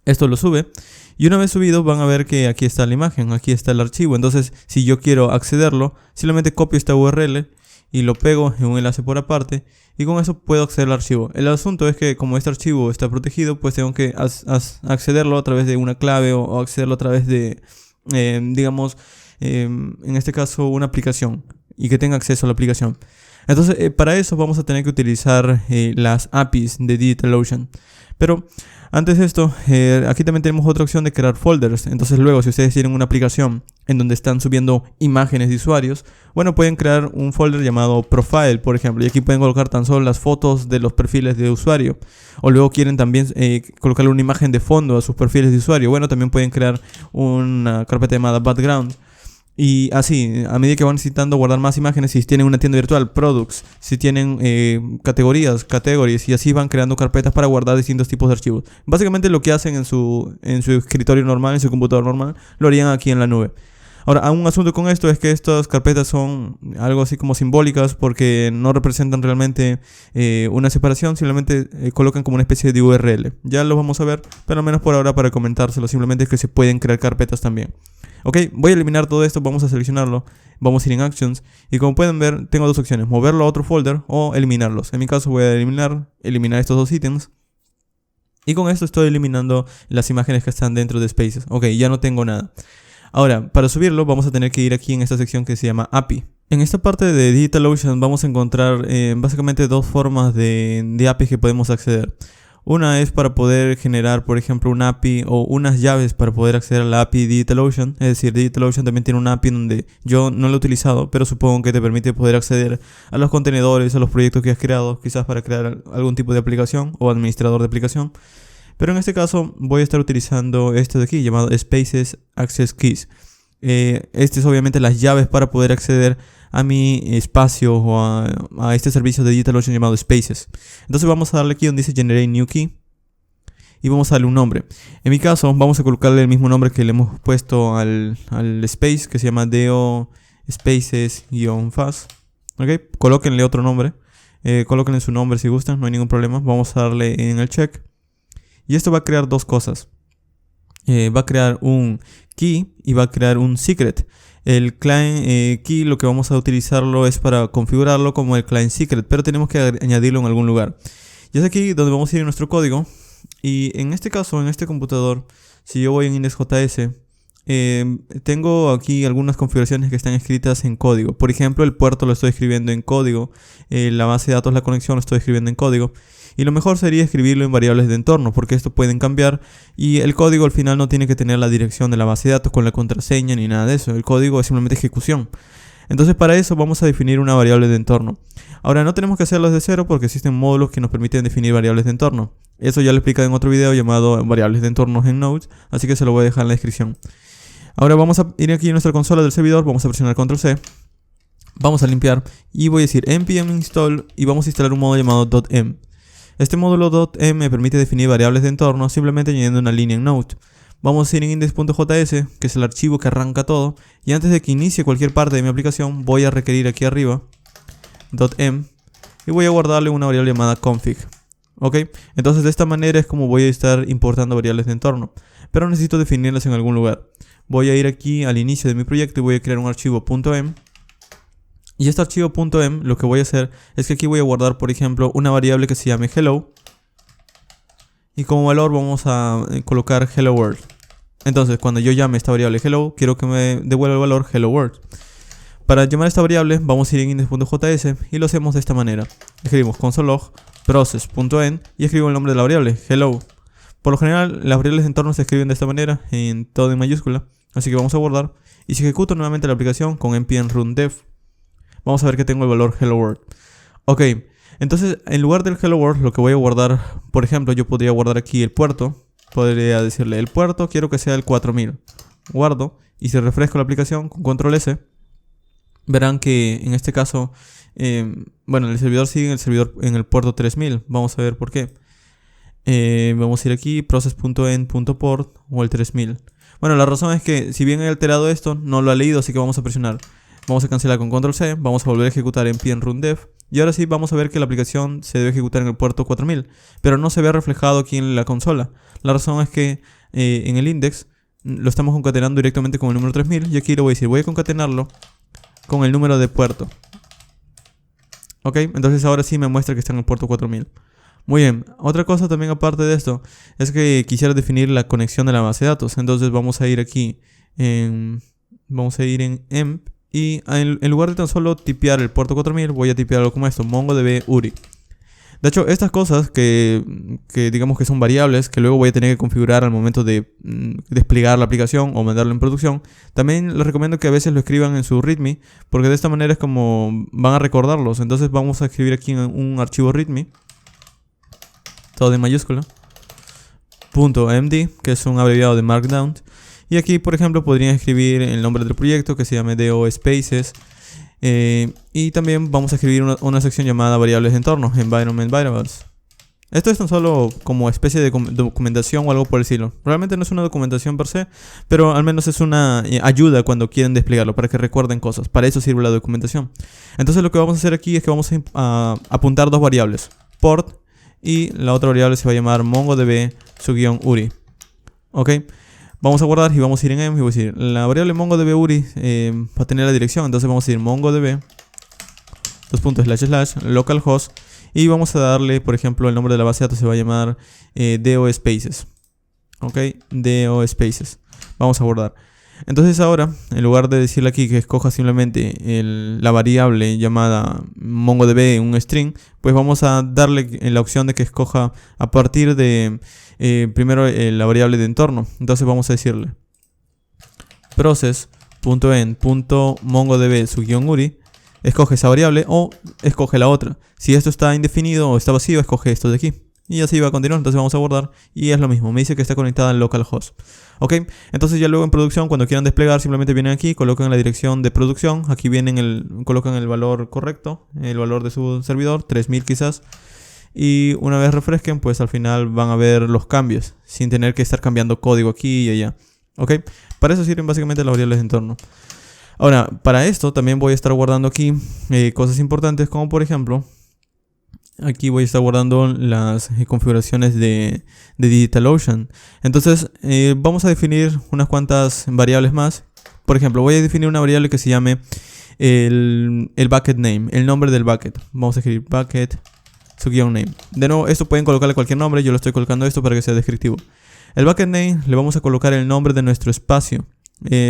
[SPEAKER 1] Esto lo sube. Y una vez subido van a ver que aquí está la imagen. Aquí está el archivo. Entonces, si yo quiero accederlo, simplemente copio esta URL y lo pego en un enlace por aparte y con eso puedo acceder al archivo. El asunto es que como este archivo está protegido, pues tengo que accederlo a través de una clave o accederlo a través de, digamos, en este caso una aplicación. y que tenga acceso a la aplicación. Entonces, para eso vamos a tener que utilizar las APIs de DigitalOcean. Pero antes de esto, aquí también tenemos otra opción de crear folders. Entonces luego, si ustedes tienen una aplicación en donde están subiendo imágenes de usuarios, bueno, pueden crear un folder llamado Profile, por ejemplo. Y aquí pueden colocar tan solo las fotos de los perfiles de usuario. O luego quieren también colocarle una imagen de fondo a sus perfiles de usuario. Bueno, también pueden crear una carpeta llamada Background. Y así, a medida que van necesitando guardar más imágenes, si tienen una tienda virtual, products, si tienen categories, y así van creando carpetas para guardar distintos tipos de archivos. Básicamente lo que hacen en su escritorio normal, en su computador normal, lo harían aquí en la nube. Ahora, un asunto con esto es que estas carpetas son algo así como simbólicas porque no representan realmente una separación, simplemente colocan como una especie de URL. Ya lo vamos a ver, pero al menos por ahora para comentárselo, simplemente es que se pueden crear carpetas también. Ok, voy a eliminar todo esto, vamos a seleccionarlo, vamos a ir en Actions y como pueden ver tengo dos opciones, moverlo a otro folder o eliminarlos. En mi caso voy a eliminar estos dos ítems y con esto estoy eliminando las imágenes que están dentro de Spaces. Ok, ya no tengo nada. Ahora, para subirlo vamos a tener que ir aquí en esta sección que se llama API. En esta parte de DigitalOcean vamos a encontrar básicamente dos formas de APIs que podemos acceder. Una es para poder generar, por ejemplo, un API o unas llaves para poder acceder a la API DigitalOcean. Es decir, DigitalOcean también tiene una API donde yo no lo he utilizado, pero supongo que te permite poder acceder a los contenedores, a los proyectos que has creado, quizás para crear algún tipo de aplicación o administrador de aplicación. Pero en este caso voy a estar utilizando este de aquí llamado Spaces Access Keys. Este es obviamente las llaves para poder acceder a mi espacio o a este servicio de DigitalOcean llamado Spaces. Entonces vamos a darle aquí donde dice Generate New Key y vamos a darle un nombre. En mi caso vamos a colocarle el mismo nombre que le hemos puesto al space, que se llama Deo Spaces-Fast. ¿Ok? Colóquenle otro nombre. Colóquenle su nombre si gustan, no hay ningún problema. Vamos a darle en el check. Y esto va a crear dos cosas. Va a crear un key y va a crear un secret. El client key lo que vamos a utilizarlo es para configurarlo como el client secret, pero tenemos que añadirlo en algún lugar. Y es aquí donde vamos a ir en nuestro código. Y en este caso, en este computador, si yo voy en IndexJS, tengo aquí algunas configuraciones que están escritas en código. Por ejemplo, el puerto lo estoy escribiendo en código, la base de datos, la conexión lo estoy escribiendo en código. Y lo mejor sería escribirlo en variables de entorno, porque esto pueden cambiar y el código al final no tiene que tener la dirección de la base de datos con la contraseña ni nada de eso. El código es simplemente ejecución. Entonces para eso vamos a definir una variable de entorno. Ahora no tenemos que hacerlo desde cero porque existen módulos que nos permiten definir variables de entorno. Eso ya lo he explicado en otro video llamado variables de entorno en Node, así que se lo voy a dejar en la descripción. Ahora vamos a ir aquí a nuestra consola del servidor, vamos a presionar Control C. Vamos a limpiar y voy a decir npm install y vamos a instalar un módulo llamado .m. Este módulo .m me permite definir variables de entorno simplemente añadiendo una línea en Node. Vamos a ir en index.js, que es el archivo que arranca todo, y antes de que inicie cualquier parte de mi aplicación voy a requerir aquí arriba .m y voy a guardarle una variable llamada config. Ok, entonces de esta manera es como voy a estar importando variables de entorno, pero necesito definirlas en algún lugar. Voy a ir aquí al inicio de mi proyecto y voy a crear un archivo .m. Y este archivo .m lo que voy a hacer es que aquí voy a guardar, por ejemplo, una variable que se llame hello. Y como valor vamos a colocar hello world. Entonces cuando yo llame esta variable hello, quiero que me devuelva el valor hello world. Para llamar esta variable vamos a ir en index.js y lo hacemos de esta manera. Escribimos console.log process.end y escribo el nombre de la variable hello. Por lo general las variables de entorno se escriben de esta manera, en todo en mayúscula. Así que vamos a guardar. Y si ejecuto nuevamente la aplicación con npm run dev, vamos a ver que tengo el valor hello world. Ok, entonces en lugar del hello world lo que voy a guardar, por ejemplo, yo podría guardar aquí el puerto. Podría decirle el puerto, quiero que sea el 4000. Guardo y si refresco la aplicación con control S, verán que en este caso, bueno, el servidor sigue en el puerto 3000. Vamos a ver por qué. Vamos a ir aquí, process.end.port o el 3000. Bueno, la razón es que si bien he alterado esto, no lo ha leído, así que vamos a presionar. Vamos a cancelar con control C, vamos a volver a ejecutar npm run dev. Y ahora sí vamos a ver que la aplicación se debe ejecutar en el puerto 4000, pero no se ve reflejado aquí en la consola. La razón es que en el index lo estamos concatenando directamente con el número 3000 y aquí lo voy a decir, voy a concatenarlo con el número de puerto. Ok, entonces ahora sí me muestra que está en el puerto 4000. Muy bien, otra cosa también aparte de esto es que quisiera definir la conexión de la base de datos. Entonces vamos a ir aquí vamos a ir en emp y en lugar de tan solo tipear el puerto 4000, voy a tipear algo como esto, MongoDB URI. De hecho, estas cosas que digamos que son variables, que luego voy a tener que configurar al momento de desplegar la aplicación o mandarla en producción, también les recomiendo que a veces lo escriban en su README, porque de esta manera es como van a recordarlos. Entonces vamos a escribir aquí en un archivo README, todo en mayúscula, .md, que es un abreviado de Markdown. Y aquí, por ejemplo, podría escribir el nombre del proyecto, que se llame DO Spaces. Y también vamos a escribir una sección llamada variables de entorno, environment variables. Esto es tan solo como especie de documentación o algo por el estilo. Realmente no es una documentación per se, pero al menos es una ayuda cuando quieren desplegarlo, para que recuerden cosas. Para eso sirve la documentación. Entonces lo que vamos a hacer aquí es que vamos a apuntar dos variables, port, y la otra variable se va a llamar mongodb-uri. Ok. Vamos a guardar y vamos a ir en env y voy a decir, la variable mongodb URI va a tener la dirección, entonces vamos a ir mongodb // localhost y vamos a darle, por ejemplo, el nombre de la base de datos se va a llamar DO Spaces. Ok, DO Spaces. Vamos a guardar. Entonces ahora, en lugar de decirle aquí que escoja simplemente la variable llamada mongodb, un string, pues vamos a darle la opción de que escoja a partir de primero la variable de entorno. Entonces vamos a decirle process.end.mongodb-uri, escoge esa variable o escoge la otra. Si esto está indefinido o está vacío, escoge esto de aquí. Y así va a continuar. Entonces vamos a guardar y es lo mismo. Me dice que está conectada al localhost. Ok, entonces ya luego en producción, cuando quieran desplegar, simplemente vienen aquí, colocan la dirección de producción. Aquí colocan el valor correcto, el valor de su servidor, 3000 quizás. Y una vez refresquen, pues al final van a ver los cambios, sin tener que estar cambiando código aquí y allá. Ok, para eso sirven básicamente las variables de entorno. Ahora, para esto también voy a estar guardando aquí cosas importantes, como por ejemplo, aquí voy a estar guardando las configuraciones de DigitalOcean. Entonces vamos a definir unas cuantas variables más. Por ejemplo, voy a definir una variable que se llame el bucket name, el nombre del bucket. Vamos a escribir bucket _name. De nuevo, esto pueden colocarle cualquier nombre, yo lo estoy colocando esto para que sea descriptivo. El bucket name le vamos a colocar el nombre de nuestro espacio.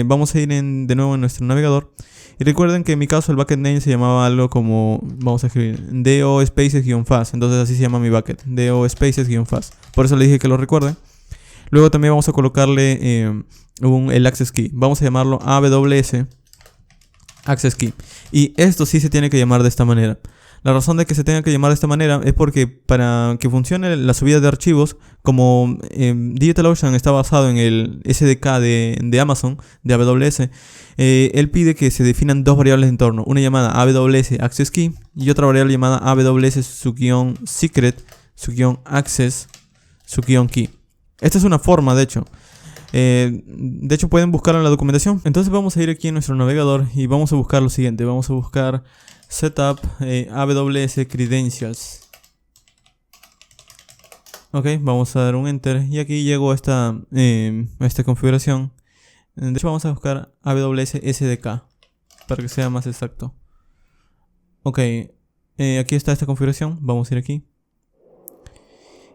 [SPEAKER 1] Vamos a ir de nuevo en nuestro navegador. Y recuerden que en mi caso el bucket name se llamaba algo como, vamos a escribir do spaces-fast. Entonces así se llama mi bucket, do spaces-fast. Por eso le dije que lo recuerden. Luego también vamos a colocarle el access key. Vamos a llamarlo AWS access key. Y esto sí se tiene que llamar de esta manera. La razón de que se tenga que llamar de esta manera es porque para que funcione la subida de archivos, como DigitalOcean está basado en el SDK de Amazon, de AWS, él pide que se definan dos variables de entorno, una llamada AWS Access Key y otra variable llamada AWS-Secret-Access-Key. Esta es una forma, de hecho. De hecho pueden buscarlo en la documentación. Entonces vamos a ir aquí en nuestro navegador y vamos a buscar lo siguiente. Vamos a buscar setup AWS credentials. Ok, vamos a dar un enter y aquí llegó esta configuración. De hecho vamos a buscar AWS SDK para que sea más exacto. Ok, aquí está esta configuración. Vamos a ir aquí.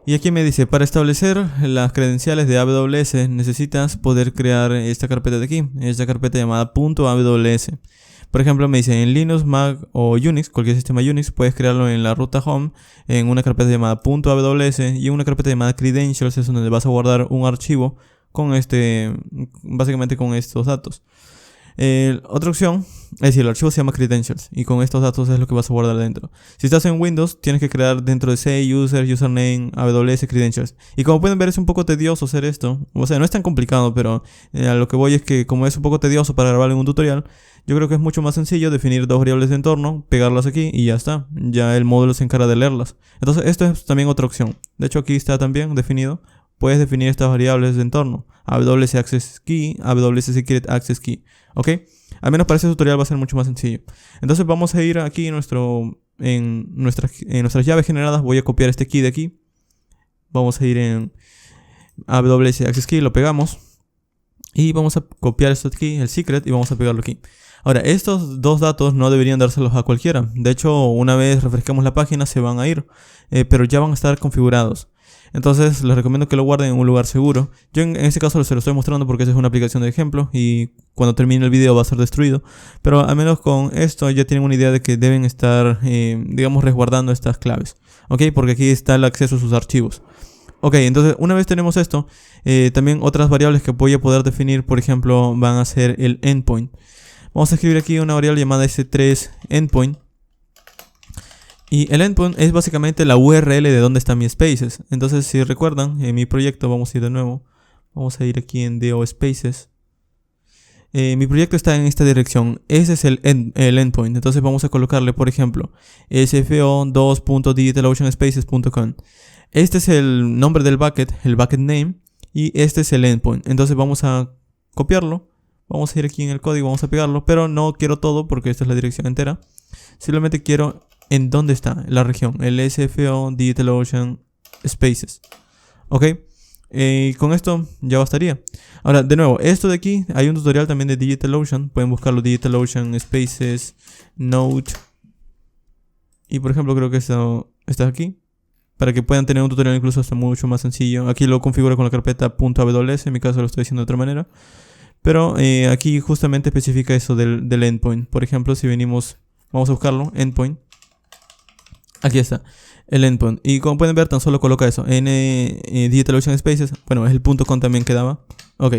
[SPEAKER 1] Y aquí me dice, para establecer las credenciales de AWS necesitas poder crear esta carpeta de aquí, esta carpeta llamada .aws. Por ejemplo, me dice en Linux, Mac o Unix, cualquier sistema Unix, puedes crearlo en la ruta home, en una carpeta llamada .aws y en una carpeta llamada credentials, es donde vas a guardar un archivo con básicamente con estos datos. Otra opción es decir, el archivo se llama credentials y con estos datos es lo que vas a guardar dentro. Si estás en Windows, tienes que crear dentro de C, user, username, AWS, credentials. Y como pueden ver, es un poco tedioso hacer esto. O sea, no es tan complicado, pero a lo que voy es que como es un poco tedioso para grabar en un tutorial, yo creo que es mucho más sencillo definir dos variables de entorno, pegarlas aquí y ya está. Ya el módulo se encarga de leerlas. Entonces esto es también otra opción. De hecho aquí está también definido. Puedes definir estas variables de entorno. AWS Access Key, AWS Secret Access Key. ¿Ok? Al menos para este tutorial va a ser mucho más sencillo. Entonces vamos a ir aquí en nuestras llaves generadas. Voy a copiar este key de aquí. Vamos a ir en AWS Access Key, lo pegamos. Y vamos a copiar esto aquí, el secret, y vamos a pegarlo aquí. Ahora, estos dos datos no deberían dárselos a cualquiera. De hecho, una vez refrescamos la página se van a ir, pero ya van a estar configurados. Entonces les recomiendo que lo guarden en un lugar seguro. Yo en este caso se lo estoy mostrando porque esa es una aplicación de ejemplo y cuando termine el video va a ser destruido. Pero al menos con esto ya tienen una idea de que deben estar, digamos, resguardando estas claves. ¿Ok? Porque aquí está el acceso a sus archivos. Ok, entonces una vez tenemos esto, también otras variables que voy a poder definir, por ejemplo, van a ser el endpoint. Vamos a escribir aquí una variable llamada s3 endpoint. Y el endpoint es básicamente la URL de donde están mis spaces. Entonces, si recuerdan, en mi proyecto, vamos a ir de nuevo. Vamos a ir aquí en DO Spaces. Mi proyecto está en esta dirección. Ese es el endpoint. Entonces vamos a colocarle, por ejemplo, sfo2.digitaloceanspaces.com. Este es el nombre del bucket, el bucket name. Y este es el endpoint. Entonces vamos a copiarlo. Vamos a ir aquí en el código, vamos a pegarlo. Pero no quiero todo porque esta es la dirección entera. Simplemente quiero en dónde está la región, el SFO DigitalOcean Spaces. Ok, con esto ya bastaría. Ahora, de nuevo, esto de aquí, hay un tutorial también de DigitalOcean. Pueden buscarlo, DigitalOcean Spaces Node. Y por ejemplo, creo que esto está aquí. Para que puedan tener un tutorial incluso hasta mucho más sencillo. Aquí lo configuro con la carpeta .aws, en mi caso lo estoy haciendo de otra manera. Pero aquí justamente especifica eso del endpoint. Por ejemplo, si venimos, vamos a buscarlo, endpoint. Aquí está, el endpoint. Y como pueden ver, tan solo coloca eso. DigitalOcean Spaces. Bueno, es el .com también quedaba. Ok.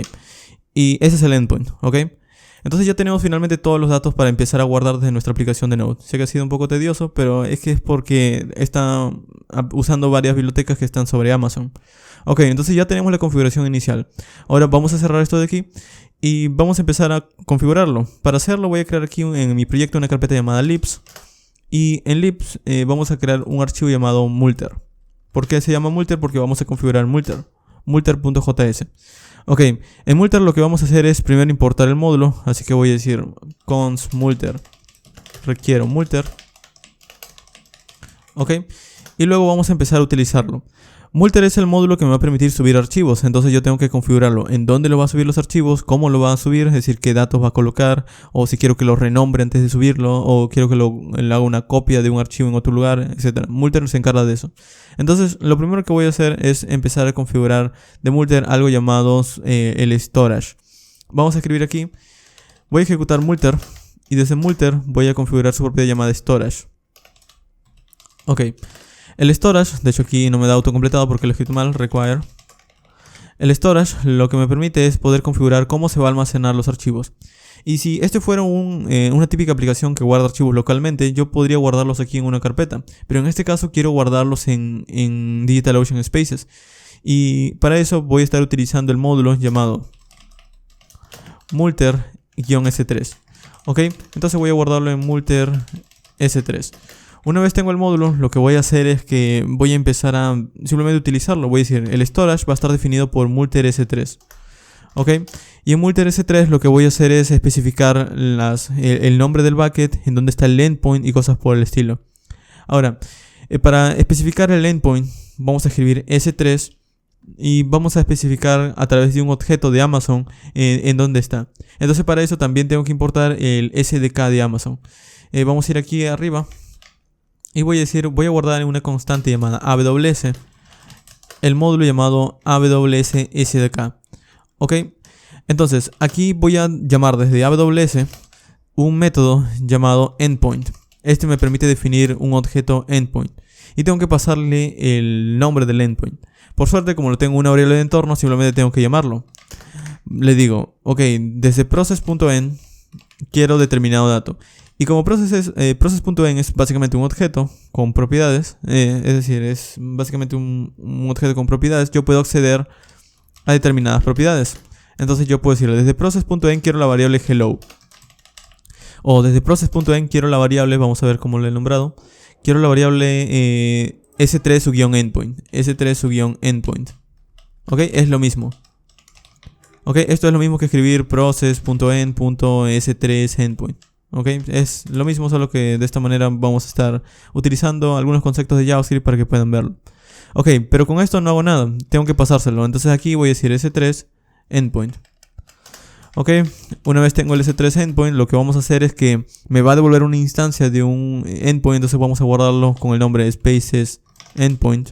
[SPEAKER 1] Y ese es el endpoint. Ok. Entonces ya tenemos finalmente todos los datos para empezar a guardar desde nuestra aplicación de Node. Sé que ha sido un poco tedioso, pero es que es porque está usando varias bibliotecas que están sobre Amazon. Ok, entonces ya tenemos la configuración inicial. Ahora vamos a cerrar esto de aquí y vamos a empezar a configurarlo. Para hacerlo voy a crear aquí en mi proyecto una carpeta llamada libs. Y en libs vamos a crear un archivo llamado multer. ¿Por qué se llama multer? Porque vamos a configurar multer. Multer.js. Ok, en multer lo que vamos a hacer es primero importar el módulo. Así que voy a decir const multer. Requiero multer. Ok, y luego vamos a empezar a utilizarlo. Multer es el módulo que me va a permitir subir archivos, entonces yo tengo que configurarlo en dónde lo va a subir los archivos, cómo lo va a subir, es decir, qué datos va a colocar, o si quiero que lo renombre antes de subirlo, o quiero que le haga una copia de un archivo en otro lugar, etc. Multer se encarga de eso. Entonces, lo primero que voy a hacer es empezar a configurar de Multer algo llamado el storage. Vamos a escribir aquí, voy a ejecutar Multer, y desde Multer voy a configurar su propiedad llamada storage. Ok. El storage, de hecho aquí no me da autocompletado porque lo he escrito mal, require. El storage lo que me permite es poder configurar cómo se va a almacenar los archivos. Y si este fuera una típica aplicación que guarda archivos localmente, yo podría guardarlos aquí en una carpeta. Pero en este caso quiero guardarlos en DigitalOcean Spaces. Y para eso voy a estar utilizando el módulo llamado multer-s3. Ok, entonces voy a guardarlo en multer s3. Una vez tengo el módulo, lo que voy a hacer es que voy a empezar a simplemente utilizarlo. Voy a decir, el storage va a estar definido por multer s3. ¿Ok? Y en multer s3 lo que voy a hacer es especificar el nombre del bucket, en dónde está el endpoint y cosas por el estilo. Ahora, para especificar el endpoint, vamos a escribir s3 y vamos a especificar a través de un objeto de Amazon en dónde está. Entonces para eso también tengo que importar el SDK de Amazon. Vamos a ir aquí arriba. Y voy a guardar en una constante llamada AWS el módulo llamado AWS SDK. Ok, entonces aquí voy a llamar desde AWS un método llamado endpoint. Este me permite definir un objeto endpoint y tengo que pasarle el nombre del endpoint. Por suerte, como lo tengo una variable de entorno, simplemente tengo que llamarlo. Le digo, ok, desde process.end quiero determinado dato. Y como process.end es básicamente un objeto con propiedades, es decir, es básicamente un objeto con propiedades, yo puedo acceder a determinadas propiedades. Entonces yo puedo decirle, desde process.end quiero la variable hello. O desde process.end quiero la variable, vamos a ver cómo lo he nombrado, quiero la variable s3-endpoint. S3-endpoint. Ok, es lo mismo. Ok, esto es lo mismo que escribir process.end.s3endpoint. Ok, es lo mismo, solo que de esta manera vamos a estar utilizando algunos conceptos de JavaScript para que puedan verlo. Ok, pero con esto no hago nada, tengo que pasárselo. Entonces aquí voy a decir s3 endpoint. Ok, una vez tengo el s3 endpoint, lo que vamos a hacer es que me va a devolver una instancia de un endpoint. Entonces vamos a guardarlo con el nombre spaces endpoint.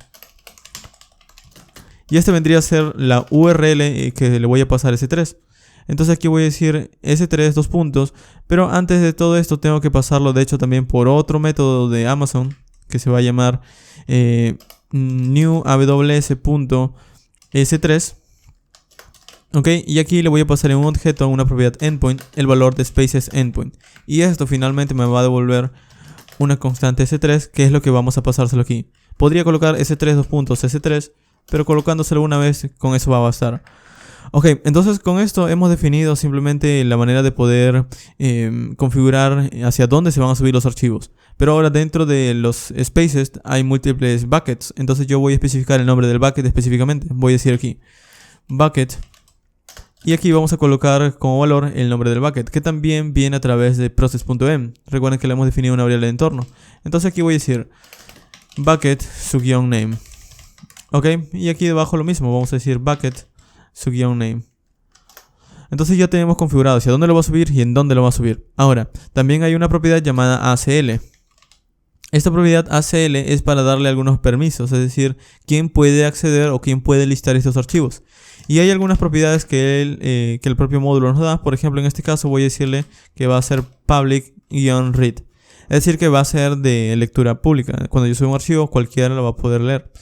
[SPEAKER 1] Y este vendría a ser la URL que le voy a pasar a S3. Entonces aquí voy a decir S3 dos puntos, pero antes de todo esto tengo que pasarlo de hecho también por otro método de Amazon que se va a llamar new aws.s3. Ok, y aquí le voy a pasar en un objeto, a una propiedad endpoint, el valor de spaces endpoint. Y esto finalmente me va a devolver una constante S3, que es lo que vamos a pasárselo aquí. Podría colocar S3 dos puntos S3, pero colocándoselo una vez, con eso va a bastar. Ok, entonces con esto hemos definido simplemente la manera de poder configurar hacia dónde se van a subir los archivos. Pero ahora dentro de los spaces hay múltiples buckets. Entonces yo voy a especificar el nombre del bucket específicamente. Voy a decir aquí bucket. Y aquí vamos a colocar como valor el nombre del bucket, que también viene a través de process.m. Recuerden que le hemos definido una variable de entorno. Entonces aquí voy a decir bucket su-name. Ok, y aquí debajo lo mismo. Vamos a decir bucket su-name. Entonces ya tenemos configurado hacia dónde lo va a subir y en dónde lo va a subir. Ahora, también hay una propiedad llamada ACL. Esta propiedad ACL es para darle algunos permisos, es decir, quién puede acceder o quién puede listar estos archivos. Y hay algunas propiedades que el propio módulo nos da. Por ejemplo, en este caso voy a decirle que va a ser public-read. Es decir, que va a ser de lectura pública. Cuando yo subo un archivo, cualquiera lo va a poder leer.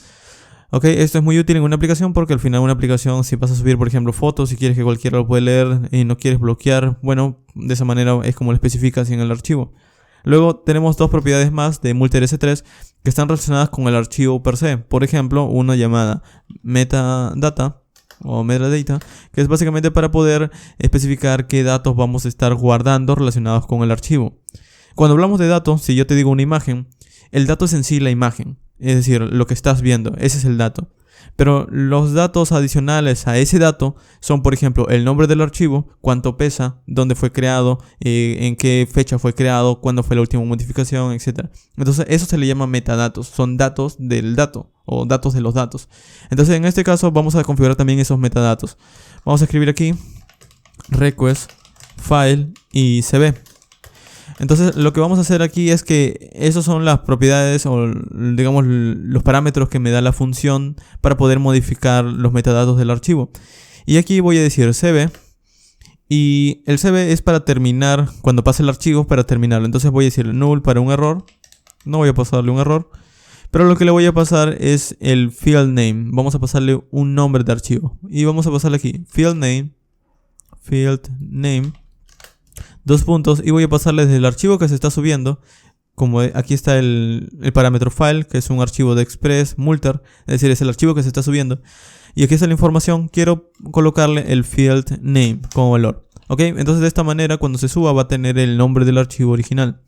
[SPEAKER 1] Ok, esto es muy útil en una aplicación porque al final una aplicación, si vas a subir por ejemplo fotos, si quieres que cualquiera lo pueda leer y no quieres bloquear, bueno, de esa manera es como lo especificas en el archivo. Luego tenemos dos propiedades más de multir-s3 que están relacionadas con el archivo per se. Por ejemplo, una llamada metadata o metadata, que es básicamente para poder especificar qué datos vamos a estar guardando relacionados con el archivo. Cuando hablamos de datos, si yo te digo una imagen, el dato es en sí la imagen. Es decir, lo que estás viendo, ese es el dato. Pero los datos adicionales a ese dato son, por ejemplo, el nombre del archivo, cuánto pesa, dónde fue creado, en qué fecha fue creado, cuándo fue la última modificación, etc. Entonces, eso se le llama metadatos. Son datos del dato o datos de los datos. Entonces, en este caso, vamos a configurar también esos metadatos. Vamos a escribir aquí request, file y cb. Entonces lo que vamos a hacer aquí es que esas son las propiedades o digamos los parámetros que me da la función para poder modificar los metadatos del archivo. Y aquí voy a decir cb y el cb es para terminar, cuando pase el archivo para terminarlo. Entonces voy a decir null para un error, no voy a pasarle un error, pero lo que le voy a pasar es el field name. Vamos a pasarle un nombre de archivo y vamos a pasarle aquí field name dos puntos y voy a pasarle desde el archivo que se está subiendo, como aquí está el parámetro file, que es un archivo de express multer, es decir, es el archivo que se está subiendo, y aquí está la información. Quiero colocarle el field name como valor. Ok, entonces de esta manera cuando se suba va a tener el nombre del archivo original.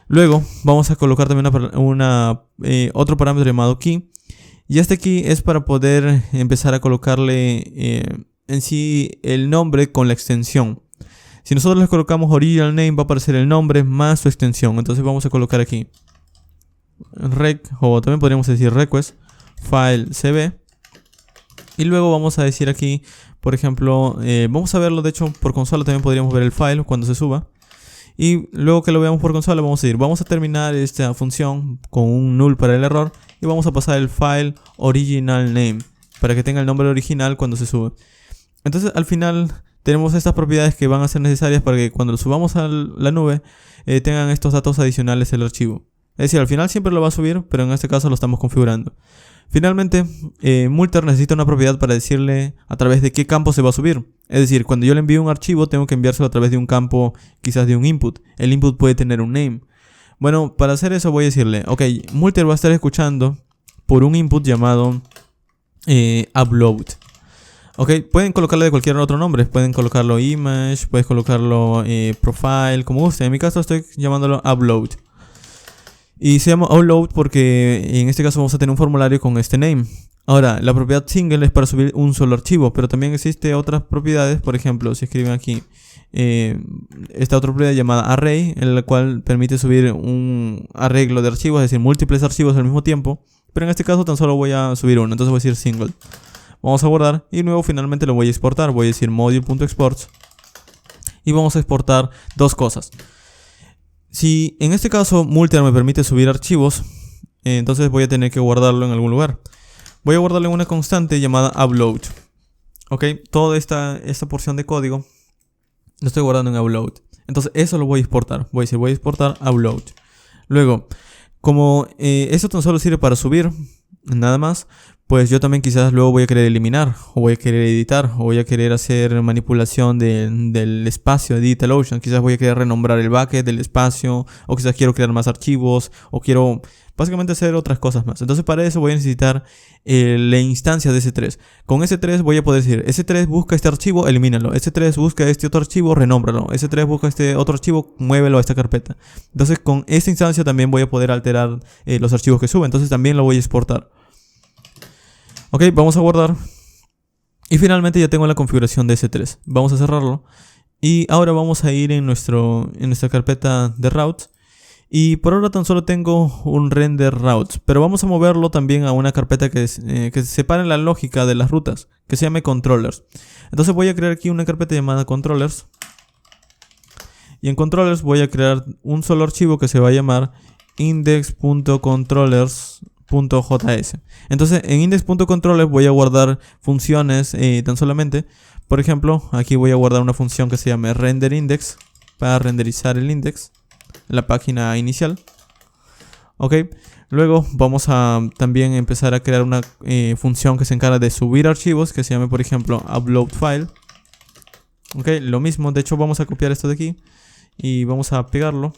[SPEAKER 1] Luego vamos a colocar también otro parámetro llamado key, y este key es para poder empezar a colocarle en sí el nombre con la extensión. Si nosotros le colocamos original name, va a aparecer el nombre más su extensión. Entonces vamos a colocar aquí o también podríamos decir request file cb. Y luego vamos a decir aquí, por ejemplo, vamos a verlo de hecho por consola, también podríamos ver el file cuando se suba. Y luego que lo veamos por consola vamos a decir, vamos a terminar esta función con un null para el error. Y vamos a pasar el file original name para que tenga el nombre original cuando se sube. Entonces al final tenemos estas propiedades que van a ser necesarias para que cuando lo subamos a la nube tengan estos datos adicionales del archivo. Es decir, al final siempre lo va a subir, pero en este caso lo estamos configurando. Finalmente, multer necesita una propiedad para decirle a través de qué campo se va a subir. Es decir, cuando yo le envío un archivo, tengo que enviárselo a través de un campo, quizás de un input. El input puede tener un name. Bueno, para hacer eso voy a decirle, ok, multer va a estar escuchando por un input llamado upload. Ok, pueden colocarle de cualquier otro nombre. Pueden colocarlo image, puedes colocarlo profile, como guste. En mi caso estoy llamándolo upload. Y se llama upload porque en este caso vamos a tener un formulario con este name. Ahora, la propiedad single es para subir un solo archivo, pero también existe otras propiedades. Por ejemplo, si escriben aquí esta otra propiedad llamada array, en la cual permite subir un arreglo de archivos, es decir, múltiples archivos al mismo tiempo. Pero en este caso tan solo voy a subir uno, entonces voy a decir single. Vamos a guardar y luego finalmente lo voy a exportar. Voy a decir module.exports y vamos a exportar dos cosas. Si en este caso multer me permite subir archivos, entonces voy a tener que guardarlo en algún lugar. voy a guardarle una constante llamada upload. Ok, toda esta porción de código lo estoy guardando en upload. Entonces eso lo voy a exportar. Voy a exportar upload. Luego, como esto tan solo sirve para subir, nada más, pues yo también quizás luego voy a querer eliminar, o voy a querer editar, o voy a querer hacer manipulación del espacio de DigitalOcean. Quizás voy a querer renombrar el bucket del espacio, o quizás quiero crear más archivos, o quiero básicamente hacer otras cosas más. Entonces para eso voy a necesitar la instancia de S3. Con S3 voy a poder decir, S3 busca este archivo, elimínalo. S3 busca este otro archivo, renómbralo. S3 busca este otro archivo, muévelo a esta carpeta. Entonces con esta instancia también voy a poder alterar los archivos que subo. Entonces también lo voy a exportar. Ok, vamos a guardar. Y finalmente ya tengo la configuración de S3. Vamos a cerrarlo. Y ahora vamos a ir en nuestra carpeta de routes. Y por ahora tan solo tengo un render routes, pero vamos a moverlo también a una carpeta que separe la lógica de las rutas, que se llame controllers. Entonces voy a crear aquí una carpeta llamada controllers. Y en controllers voy a crear un solo archivo que se va a llamar index.controllers.js. Entonces en index.controllers voy a guardar funciones tan solamente. Por ejemplo, aquí voy a guardar una función que se llame renderIndex para renderizar el index, la página inicial. Ok, luego vamos a también empezar a crear una función que se encarga de subir archivos, que se llame por ejemplo upload file. Ok, lo mismo, de hecho vamos a copiar esto de aquí y vamos a pegarlo.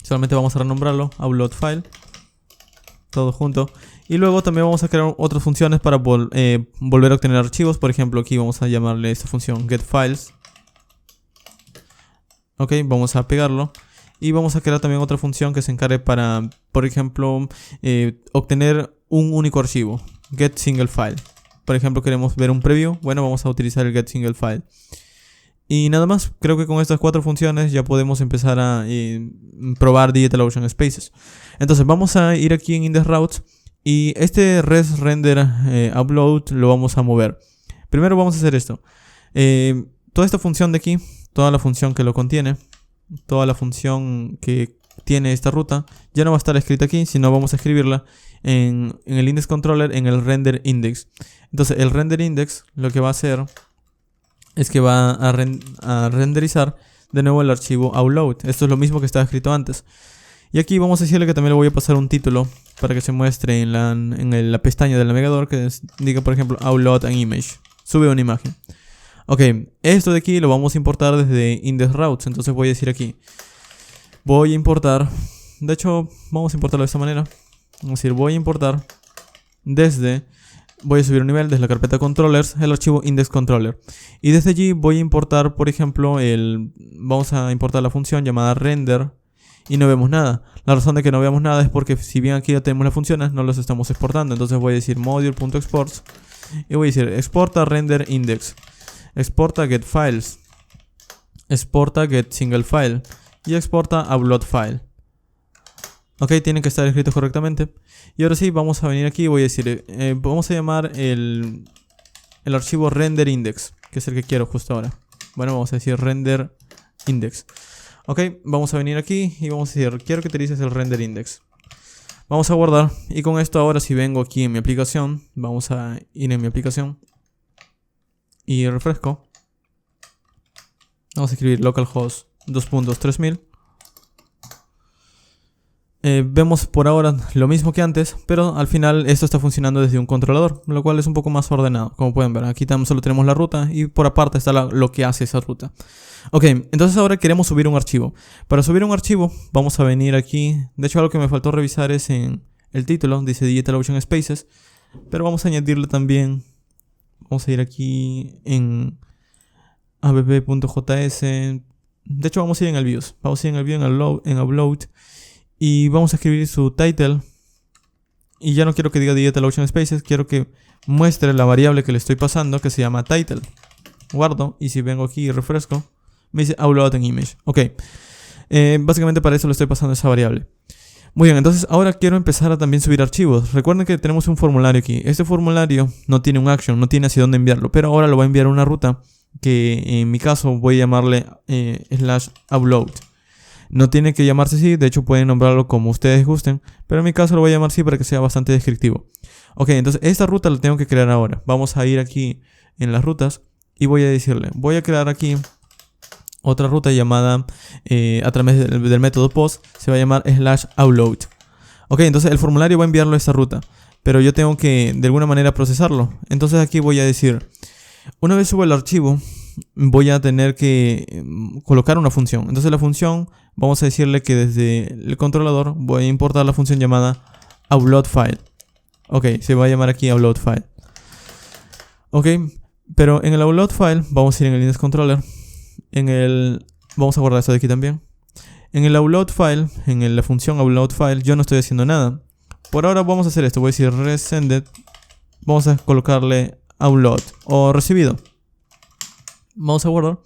[SPEAKER 1] Solamente vamos a renombrarlo, upload file, todo junto. Y luego también vamos a crear otras funciones para volver a obtener archivos. Por ejemplo, aquí vamos a llamarle esta función getFiles. Ok, vamos a pegarlo. Y vamos a crear también otra función que se encargue para, por ejemplo, obtener un único archivo, getSingleFile. Por ejemplo, queremos ver un preview. Bueno, vamos a utilizar el getSingleFile. Y nada más, creo que con estas 4 funciones ya podemos empezar a probar DigitalOcean Spaces. Entonces vamos a ir aquí en IndexRoutes y este res render upload lo vamos a mover. Primero vamos a hacer esto. Toda esta función de aquí, toda la función que lo contiene, toda la función que tiene esta ruta, ya no va a estar escrita aquí, sino vamos a escribirla en el index controller, en el render index. Entonces el render index lo que va a hacer es que va a renderizar de nuevo el archivo upload. Esto es lo mismo que estaba escrito antes. Y aquí vamos a decirle que también le voy a pasar un título para que se muestre en la pestaña del navegador que diga por ejemplo upload an image, sube una imagen. Ok, esto de aquí lo vamos a importar desde IndexRoutes. Entonces voy a decir aquí, voy a importar, de hecho vamos a importarlo de esta manera. Vamos a decir, voy a importar voy a subir un nivel desde la carpeta controllers, el archivo indexController. Y desde allí voy a importar, por ejemplo, vamos a importar la función llamada render. Y no vemos nada. La razón de que no veamos nada es porque si bien aquí ya tenemos las funciones, no las estamos exportando. Entonces voy a decir module.exports y voy a decir exporta render index, exporta get files, exporta get single file y exporta upload file. Ok, tienen que estar escritos correctamente. Y ahora sí, vamos a venir aquí y voy a decir, vamos a llamar el archivo render index, que es el que quiero justo ahora. Bueno, vamos a decir render index. Ok, vamos a venir aquí y vamos a decir, quiero que utilices el render index. Vamos a guardar y con esto ahora si vengo aquí en mi aplicación, vamos a ir en mi aplicación y refresco. Vamos a escribir localhost 2.3000. Vemos por ahora lo mismo que antes, pero al final esto está funcionando desde un controlador, lo cual es un poco más ordenado. Como pueden ver, aquí solo tenemos la ruta y por aparte está lo que hace esa ruta. Ok, entonces ahora queremos subir un archivo. Para subir un archivo vamos a venir aquí. De hecho algo que me faltó revisar es en el título, dice DigitalOcean Spaces, pero vamos a añadirle también. Vamos a ir aquí en app.js. De hecho vamos a ir en el views. Vamos a ir en el view, en upload. Y vamos a escribir su title. Y ya no quiero que diga DigitalOcean Spaces. Quiero que muestre la variable que le estoy pasando, que se llama title. Guardo. Y si vengo aquí y refresco, me dice upload an image. Ok. Básicamente para eso le estoy pasando esa variable. Muy bien, entonces ahora quiero empezar a también subir archivos. Recuerden que tenemos un formulario aquí. Este formulario no tiene un action, no tiene hacia dónde enviarlo. Pero ahora lo va a enviar a una ruta que en mi caso voy a llamarle /upload. No tiene que llamarse así, de hecho pueden nombrarlo como ustedes gusten, pero en mi caso lo voy a llamar así para que sea bastante descriptivo. Ok, entonces esta ruta la tengo que crear ahora. Vamos a ir aquí en las rutas y voy a decirle, voy a crear aquí otra ruta llamada a través del método post, se va a llamar /upload. Ok, entonces el formulario va a enviarlo a esta ruta, pero yo tengo que de alguna manera procesarlo. Entonces aquí voy a decir, una vez subo el archivo, voy a tener que colocar una función. Entonces la función, vamos a decirle que desde el controlador voy a importar la función llamada upload file. Ok, se va a llamar aquí upload file. Ok, pero en el upload file vamos a ir en el index controller. Vamos a guardar esto de aquí también. En el upload file, la función upload file, yo no estoy haciendo nada. Por ahora vamos a hacer esto, voy a decir resended. Vamos a colocarle upload o recibido. Vamos a guardar.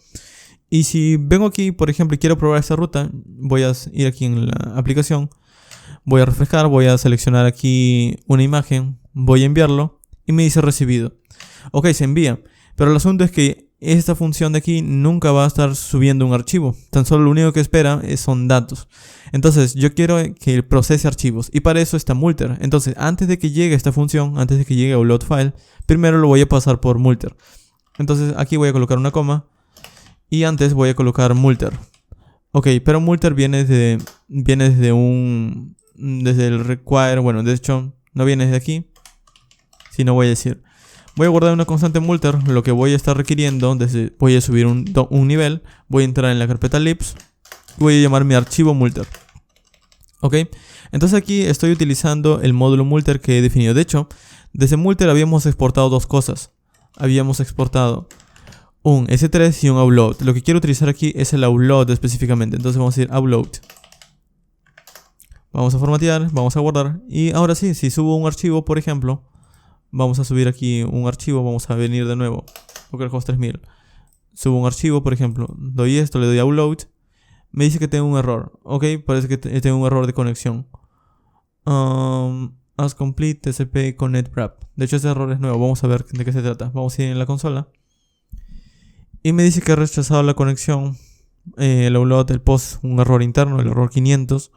[SPEAKER 1] Y si vengo aquí, por ejemplo, y quiero probar esta ruta, voy a ir aquí en la aplicación. Voy a refrescar, voy a seleccionar aquí una imagen, voy a enviarlo y me dice recibido. Ok, se envía. Pero el asunto es que esta función de aquí nunca va a estar subiendo un archivo. Tan solo lo único que espera son datos. Entonces yo quiero que procese archivos. Y para eso está Multer. Entonces antes de que llegue esta función, antes de que llegue a upload file, primero lo voy a pasar por Multer. Entonces aquí voy a colocar una coma. Y antes voy a colocar Multer. Ok, pero Multer viene desde el require. Bueno, de hecho no viene desde aquí. Sino voy a decir, voy a guardar una constante Multer. Lo que voy a estar requiriendo, voy a subir un nivel. Voy a entrar en la carpeta libs. Voy a llamar mi archivo Multer. Ok, entonces aquí estoy utilizando el módulo Multer que he definido. De hecho, desde Multer habíamos exportado dos cosas. Habíamos exportado un S3 y un upload. Lo que quiero utilizar aquí es el upload específicamente. Entonces vamos a ir upload. Vamos a formatear, vamos a guardar. Y ahora sí, si subo un archivo, por ejemplo, vamos a subir aquí un archivo. Vamos a venir de nuevo localhost 3000. Subo un archivo, por ejemplo, doy esto, le doy a upload. Me dice que tengo un error. Ok, parece que tengo un error de conexión. As complete TCP connect wrap. De hecho ese error es nuevo, vamos a ver de qué se trata. Vamos a ir en la consola. Y me dice que ha rechazado la conexión. El upload del post, un error interno, el error 500.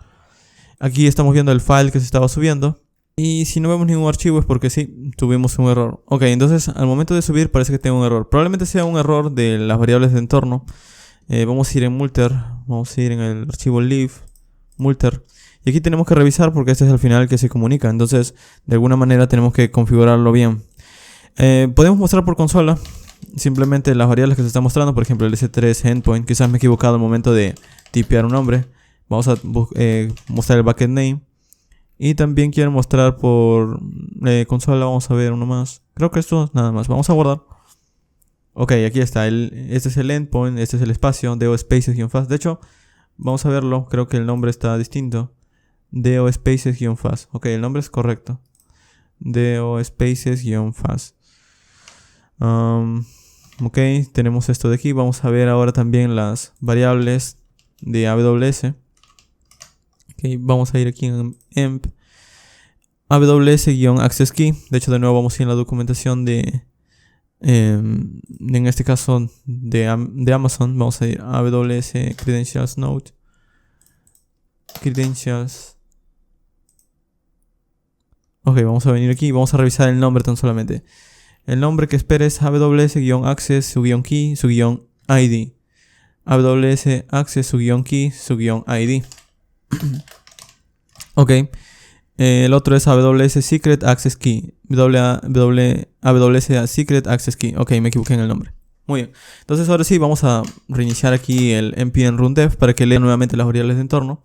[SPEAKER 1] Aquí estamos viendo el file que se estaba subiendo. Y si no vemos ningún archivo es porque sí, tuvimos un error. Ok, entonces al momento de subir parece que tengo un error. Probablemente sea un error de las variables de entorno. Vamos a ir en Multer. Vamos a ir en el archivo live Multer. Y aquí tenemos que revisar porque este es el final que se comunica. Entonces de alguna manera tenemos que configurarlo bien. Podemos mostrar por consola simplemente las variables que se están mostrando. Por ejemplo el S3 endpoint. Quizás me he equivocado al momento de tipear un nombre. Vamos a mostrar el bucket name. Y también quiero mostrar por consola. Vamos a ver uno más. Creo que esto nada más. Vamos a guardar. Ok, aquí está. Este es el endpoint. Este es el espacio. DO spaces-fast. De hecho, vamos a verlo. Creo que el nombre está distinto. DO spaces-fast. Ok, el nombre es correcto. DO spaces-fast. Ok, tenemos esto de aquí. Vamos a ver ahora también las variables de AWS. Ok, vamos a ir aquí en emp AWS-access key. De hecho, de nuevo vamos a ir en la documentación en este caso de Amazon. Vamos a ir a AWS Credentials Node. Credentials. Ok, vamos a venir aquí y vamos a revisar el nombre tan solamente. El nombre que espera es AWS-access su -key su -id. AWS access su -key su -id. Ok. El otro es AWS Secret Access Key. AWS Secret Access Key. Ok, me equivoqué en el nombre. Muy bien. Entonces ahora sí vamos a reiniciar aquí el npm run dev para que lea nuevamente las variables de entorno.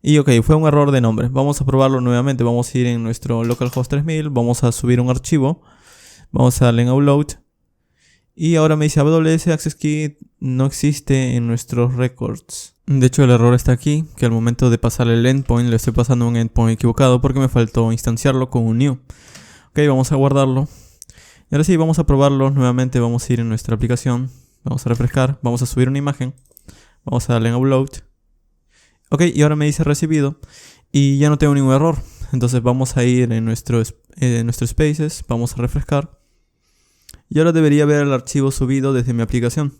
[SPEAKER 1] Y ok, fue un error de nombre. Vamos a probarlo nuevamente. Vamos a ir en nuestro localhost 3000. Vamos a subir un archivo. Vamos a darle en upload. Y ahora me dice AWS Access Key no existe en nuestros records. De hecho el error está aquí, que al momento de pasar el endpoint le estoy pasando un endpoint equivocado porque me faltó instanciarlo con un new. Ok, vamos a guardarlo. Y ahora sí, vamos a probarlo nuevamente. Vamos a ir en nuestra aplicación. Vamos a refrescar. Vamos a subir una imagen. Vamos a darle en upload. Ok, y ahora me dice recibido. Y ya no tengo ningún error. Entonces vamos a ir en nuestro spaces. Vamos a refrescar. Y ahora debería ver el archivo subido desde mi aplicación.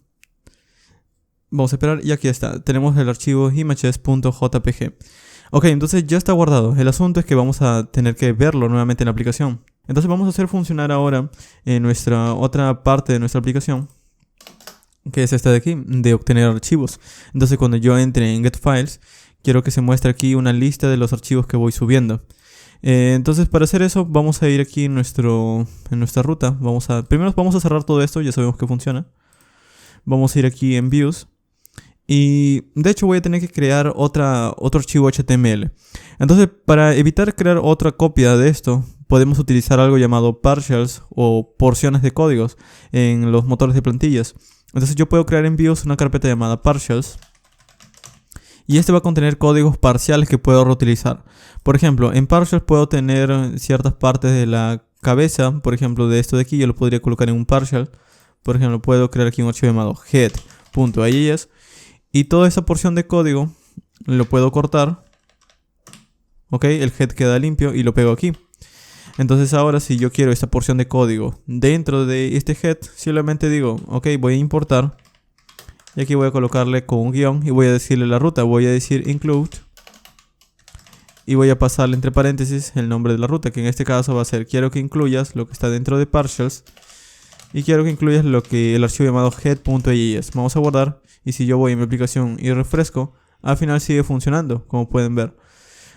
[SPEAKER 1] Vamos a esperar y aquí está. Tenemos el archivo images.jpg. Ok, entonces ya está guardado. El asunto es que vamos a tener que verlo nuevamente en la aplicación. Entonces vamos a hacer funcionar ahora en nuestra otra parte de nuestra aplicación, que es esta de aquí, de obtener archivos. Entonces cuando yo entre en Get Files, quiero que se muestre aquí una lista de los archivos que voy subiendo. Entonces para hacer eso vamos a ir aquí en nuestra ruta. Primero vamos a cerrar todo esto, ya sabemos que funciona. Vamos a ir aquí en Views. Y de hecho voy a tener que crear otro archivo HTML. Entonces para evitar crear otra copia de esto, podemos utilizar algo llamado partials o porciones de códigos en los motores de plantillas. Entonces yo puedo crear en Views una carpeta llamada partials. Y este va a contener códigos parciales que puedo reutilizar. Por ejemplo, en partials puedo tener ciertas partes de la cabeza. Por ejemplo, de esto de aquí yo lo podría colocar en un partial. Por ejemplo, puedo crear aquí un archivo llamado head.ies. Y toda esa porción de código lo puedo cortar. Ok, el head queda limpio y lo pego aquí. Entonces ahora si yo quiero esta porción de código dentro de este head, simplemente digo, ok, voy a importar. Y aquí voy a colocarle con un guión y voy a decirle la ruta. Voy a decir include. Y voy a pasarle entre paréntesis el nombre de la ruta, que en este caso va a ser quiero que incluyas lo que está dentro de partials. Y quiero que incluyas el archivo llamado head.ies. Vamos a guardar. Y si yo voy a mi aplicación y refresco, al final sigue funcionando, como pueden ver.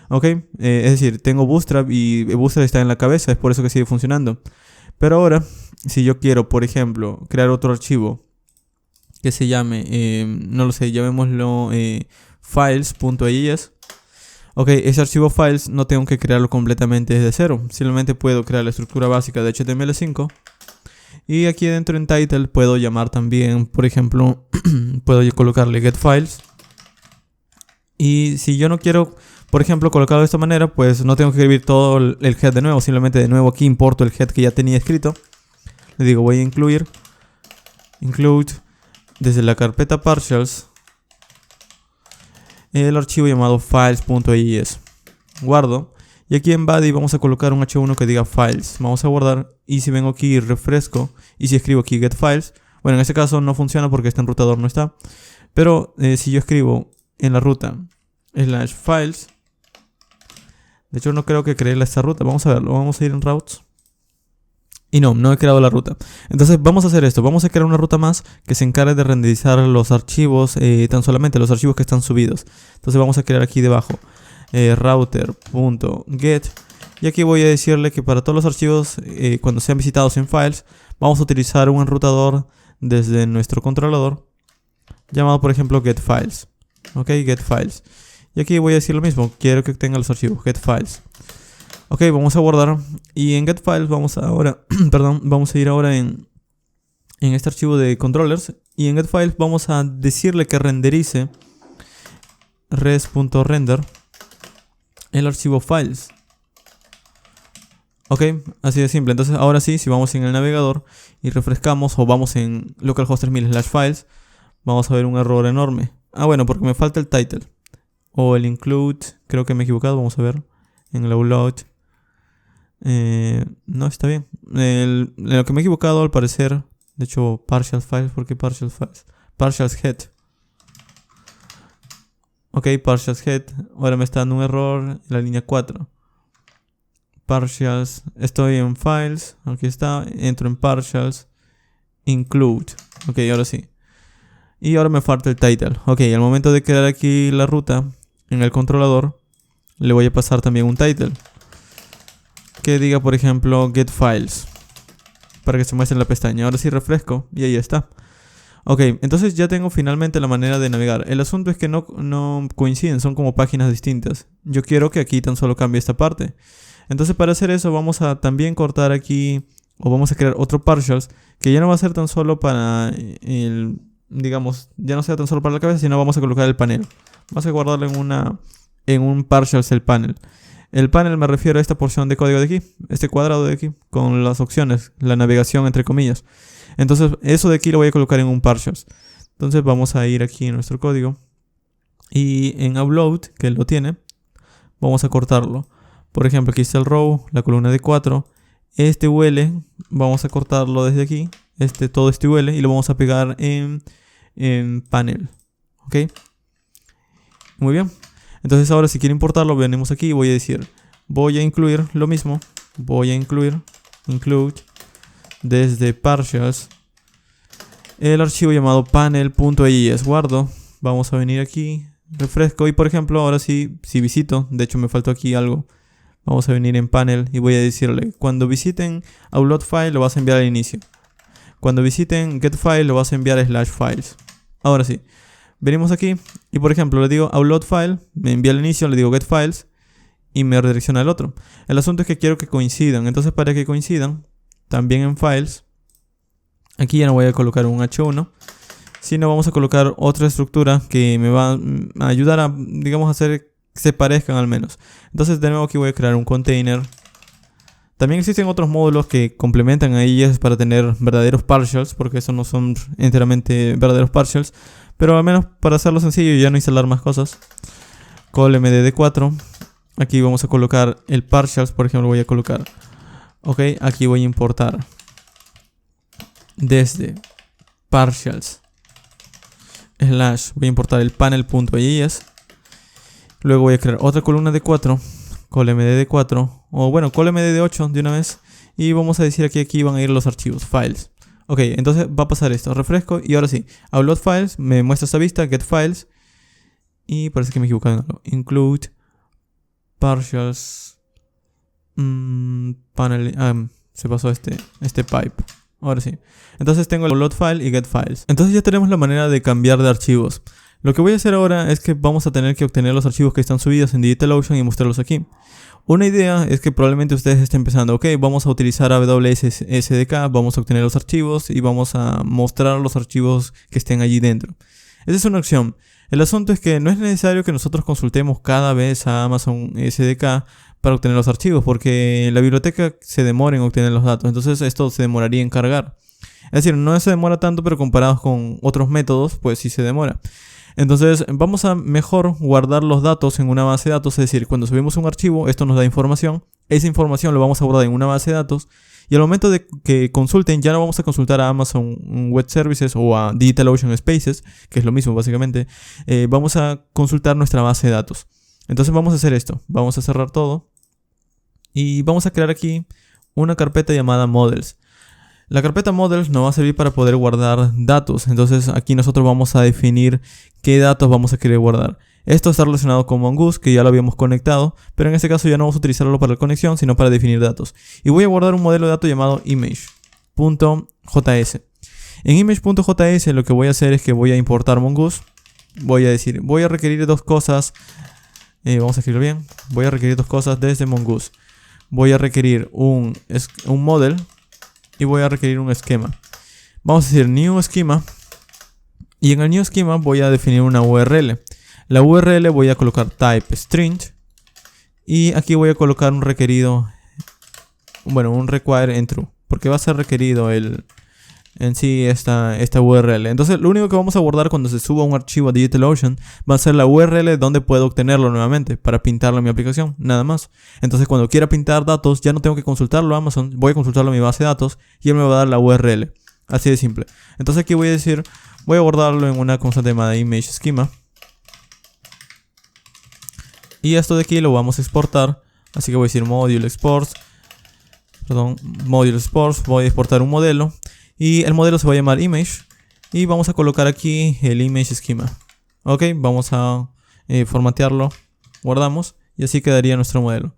[SPEAKER 1] Ok, es decir, tengo Bootstrap y Bootstrap está en la cabeza, es por eso que sigue funcionando. Pero ahora, si yo quiero, por ejemplo, crear otro archivo que se llame, no lo sé, llamémoslo files.ies. Ok, ese archivo files no tengo que crearlo completamente desde cero. Simplemente puedo crear la estructura básica de HTML5. Y aquí dentro en title puedo llamar también, por ejemplo, puedo colocarle get files. Y si yo no quiero, por ejemplo, colocarlo de esta manera, pues no tengo que escribir todo el head de nuevo. Simplemente de nuevo aquí importo el head que ya tenía escrito. Le digo voy a include desde la carpeta partials el archivo llamado files.ies. Guardo. Y aquí en body vamos a colocar un h1 que diga files. Vamos a guardar. Y si vengo aquí y refresco. Y si escribo aquí get files. Bueno, en este caso no funciona porque este enrutador no está. Pero si yo escribo en la ruta /files. De hecho no creo que cree esta ruta. Vamos a verlo. Vamos a ir en routes. Y no he creado la ruta. Entonces vamos a hacer esto. Vamos a crear una ruta más que se encargue de renderizar los archivos. Tan solamente los archivos que están subidos. Entonces vamos a crear aquí debajo router.get. Y aquí voy a decirle que para todos los archivos cuando sean visitados en files, vamos a utilizar un enrutador desde nuestro controlador llamado por ejemplo getFiles. Ok, getFiles. Y aquí voy a decir lo mismo, quiero que tenga los archivos getFiles. Ok, vamos a guardar. Y en getFiles vamos ahora vamos a ir ahora en este archivo de controllers. Y en getFiles vamos a decirle que renderice res.render el archivo files. Ok, así de simple. Entonces ahora sí, si vamos en el navegador y refrescamos o vamos en localhost 3000/files, vamos a ver un error enorme. Ah, bueno, porque me falta el title o el include. Creo que me he equivocado, vamos a ver en el upload. No, está bien. Lo que me he equivocado al parecer, de hecho partial files, ¿por qué partial files? Partials head. Ok, partials head. Ahora me está dando un error en la línea 4. Partials. Estoy en files. Aquí está. Entro en partials. Include. Ok, ahora sí. Y ahora me falta el title. Ok, al momento de crear aquí la ruta en el controlador, le voy a pasar también un title. Que diga, por ejemplo, get files. Para que se muestre en la pestaña. Ahora sí refresco. Y ahí está. Ok, entonces ya tengo finalmente la manera de navegar. El asunto es que no coinciden, son como páginas distintas. Yo quiero que aquí tan solo cambie esta parte. Entonces para hacer eso vamos a también cortar aquí, o vamos a crear otro partials, que ya no va a ser tan solo para digamos, ya no sea tan solo para la cabeza, sino vamos a colocar el panel. Vamos a guardarlo en un partials el panel. El panel me refiero a esta porción de código de aquí, este cuadrado de aquí, con las opciones, la navegación entre comillas. Entonces eso de aquí lo voy a colocar en un partials. Entonces vamos a ir aquí en nuestro código. Y en upload, que lo tiene, vamos a cortarlo. Por ejemplo, aquí está el row, la columna de 4. Este UL, vamos a cortarlo desde aquí. Todo este UL y lo vamos a pegar en panel. ¿Ok? Muy bien. Entonces ahora si quiero importarlo, venimos aquí y voy a decir, voy a incluir lo mismo. Voy a include desde partials el archivo llamado panel.eis. Guardo. Vamos a venir aquí, refresco y por ejemplo ahora sí, si visito, de hecho me faltó aquí algo. Vamos a venir en panel y voy a decirle, cuando visiten upload file lo vas a enviar al inicio. Cuando visiten get file lo vas a enviar a /files. Ahora sí, venimos aquí y por ejemplo le digo upload file, me envía al inicio, le digo get files y me redirecciona al otro. El asunto es que quiero que coincidan, entonces para que coincidan, también en files, aquí ya no voy a colocar un h1, sino vamos a colocar otra estructura que me va a ayudar a, digamos, hacer que se parezcan al menos. Entonces de nuevo aquí voy a crear un container. También existen otros módulos que complementan a ellos para tener verdaderos partials, porque esos no son enteramente verdaderos partials, pero al menos para hacerlo sencillo y ya no instalar más cosas. Call mdd4. Aquí vamos a colocar el partials, por ejemplo voy a colocar. Ok, aquí voy a importar desde partials voy a importar el panel.eis. Luego voy a crear otra columna de 4, call mdd4, o bueno, call mdd8 de una vez. Y vamos a decir que aquí van a ir los archivos, files. Ok, entonces va a pasar esto, refresco y ahora sí, upload files, me muestra esta vista, get files. Y parece que me he equivocado en algo. Include partials panel, se pasó este pipe. Ahora sí. Entonces tengo el upload file y get files. Entonces ya tenemos la manera de cambiar de archivos. Lo que voy a hacer ahora es que vamos a tener que obtener los archivos que están subidos en DigitalOcean y mostrarlos aquí. Una idea es que probablemente ustedes estén pensando, ok, vamos a utilizar AWS SDK, vamos a obtener los archivos y vamos a mostrar los archivos que estén allí dentro. Esa es una opción. El asunto es que no es necesario que nosotros consultemos cada vez a Amazon SDK para obtener los archivos, porque la biblioteca se demora en obtener los datos, entonces esto se demoraría en cargar. Es decir, no se demora tanto, pero comparados con otros métodos, pues sí se demora. Entonces vamos a mejor guardar los datos en una base de datos, es decir, cuando subimos un archivo, esto nos da información, esa información lo vamos a guardar en una base de datos, y al momento de que consulten, ya no vamos a consultar a Amazon Web Services o a DigitalOcean Spaces, que es lo mismo básicamente, vamos a consultar nuestra base de datos. Entonces vamos a hacer esto, vamos a cerrar todo, y vamos a crear aquí una carpeta llamada Models. La carpeta Models nos va a servir para poder guardar datos. Entonces aquí nosotros vamos a definir qué datos vamos a querer guardar. Esto está relacionado con Mongoose, que ya lo habíamos conectado, pero en este caso ya no vamos a utilizarlo para la conexión, sino para definir datos. Y voy a guardar un modelo de datos llamado image.js. En image.js lo que voy a hacer es que voy a importar Mongoose. Voy a decir, voy a requerir dos cosas. Vamos a escribirlo bien. Voy a requerir dos cosas desde Mongoose. Voy a requerir un model. Y voy a requerir un esquema. Vamos a decir new schema. Y en el new schema voy a definir una URL. La URL voy a colocar type string. Y aquí voy a colocar un requerido. Bueno, un require en true. Porque va a ser requerido en sí esta URL. Entonces lo único que vamos a guardar cuando se suba un archivo a DigitalOcean va a ser la URL donde puedo obtenerlo nuevamente para pintarlo en mi aplicación, nada más. Entonces cuando quiera pintar datos ya no tengo que consultarlo a Amazon, voy a consultarlo en mi base de datos y él me va a dar la URL. Así de simple. Entonces aquí voy a decir, voy a guardarlo en una constante llamada image schema. Y esto de aquí lo vamos a exportar. Así que voy a decir module exports. Module exports, voy a exportar un modelo. Y el modelo se va a llamar image. Y vamos a colocar aquí el image schema. Ok, vamos a formatearlo. Guardamos. Y así quedaría nuestro modelo.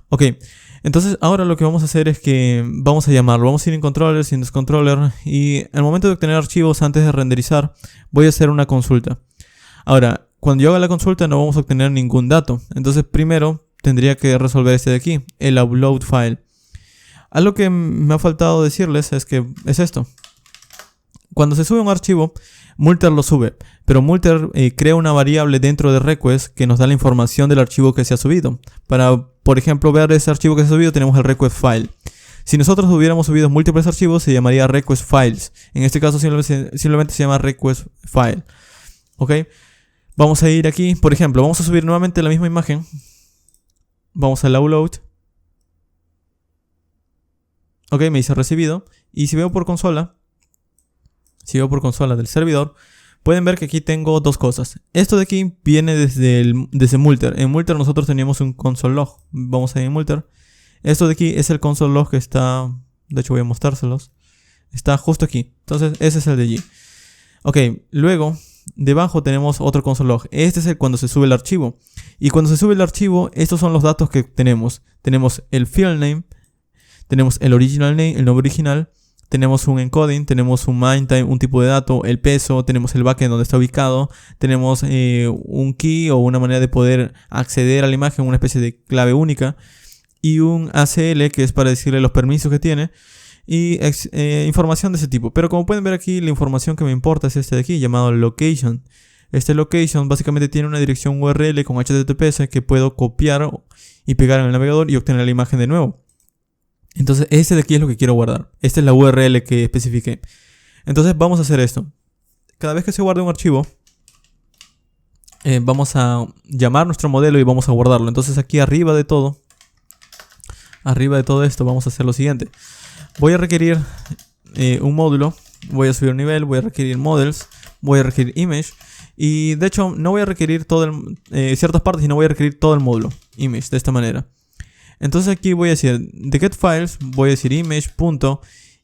[SPEAKER 1] Ok, entonces ahora lo que vamos a hacer es que vamos a llamarlo. Vamos a ir en controller, sin descontroller. Y al momento de obtener archivos antes de renderizar, voy a hacer una consulta. Ahora, cuando yo haga la consulta no vamos a obtener ningún dato. Entonces primero tendría que resolver este de aquí, el upload file. Algo que me ha faltado decirles es que es esto. Cuando se sube un archivo, Multer lo sube, pero Multer crea una variable dentro de request que nos da la información del archivo que se ha subido. Para, por ejemplo, ver ese archivo que se ha subido, tenemos el request file. Si nosotros hubiéramos subido múltiples archivos, se llamaría request files. En este caso simplemente se llama request file. ¿Ok? Vamos a ir aquí, por ejemplo, vamos a subir nuevamente la misma imagen. Vamos al upload. Ok, me dice recibido. Y si veo por consola del servidor, pueden ver que aquí tengo dos cosas. Esto de aquí viene desde Multer. En Multer nosotros teníamos un console log. Vamos a ir en Multer. Esto de aquí es el console log que está... De hecho voy a mostrárselos. Está justo aquí. Entonces ese es el de allí. Ok, luego debajo tenemos otro console log. Este es el cuando se sube el archivo. Y cuando se sube el archivo, estos son los datos que tenemos. Tenemos el field name, tenemos el original name, el nombre original, tenemos un encoding, tenemos un main time, un tipo de dato, el peso, tenemos el backend donde está ubicado, tenemos un key o una manera de poder acceder a la imagen, una especie de clave única, y un ACL que es para decirle los permisos que tiene, y información de ese tipo. Pero como pueden ver aquí, la información que me importa es este de aquí, llamado location. Este location básicamente tiene una dirección URL con HTTPS que puedo copiar y pegar en el navegador y obtener la imagen de nuevo. Entonces este de aquí es lo que quiero guardar. Esta es la URL que especifiqué. Entonces vamos a hacer esto. Cada vez que se guarde un archivo, vamos a llamar nuestro modelo y vamos a guardarlo. Entonces aquí arriba de todo esto vamos a hacer lo siguiente. Voy a requerir un módulo, voy a subir un nivel, voy a requerir models, voy a requerir image. Y de hecho no voy a requerir ciertas partes, sino voy a requerir todo el módulo image de esta manera. Entonces aquí voy a decir de get files, voy a decir image.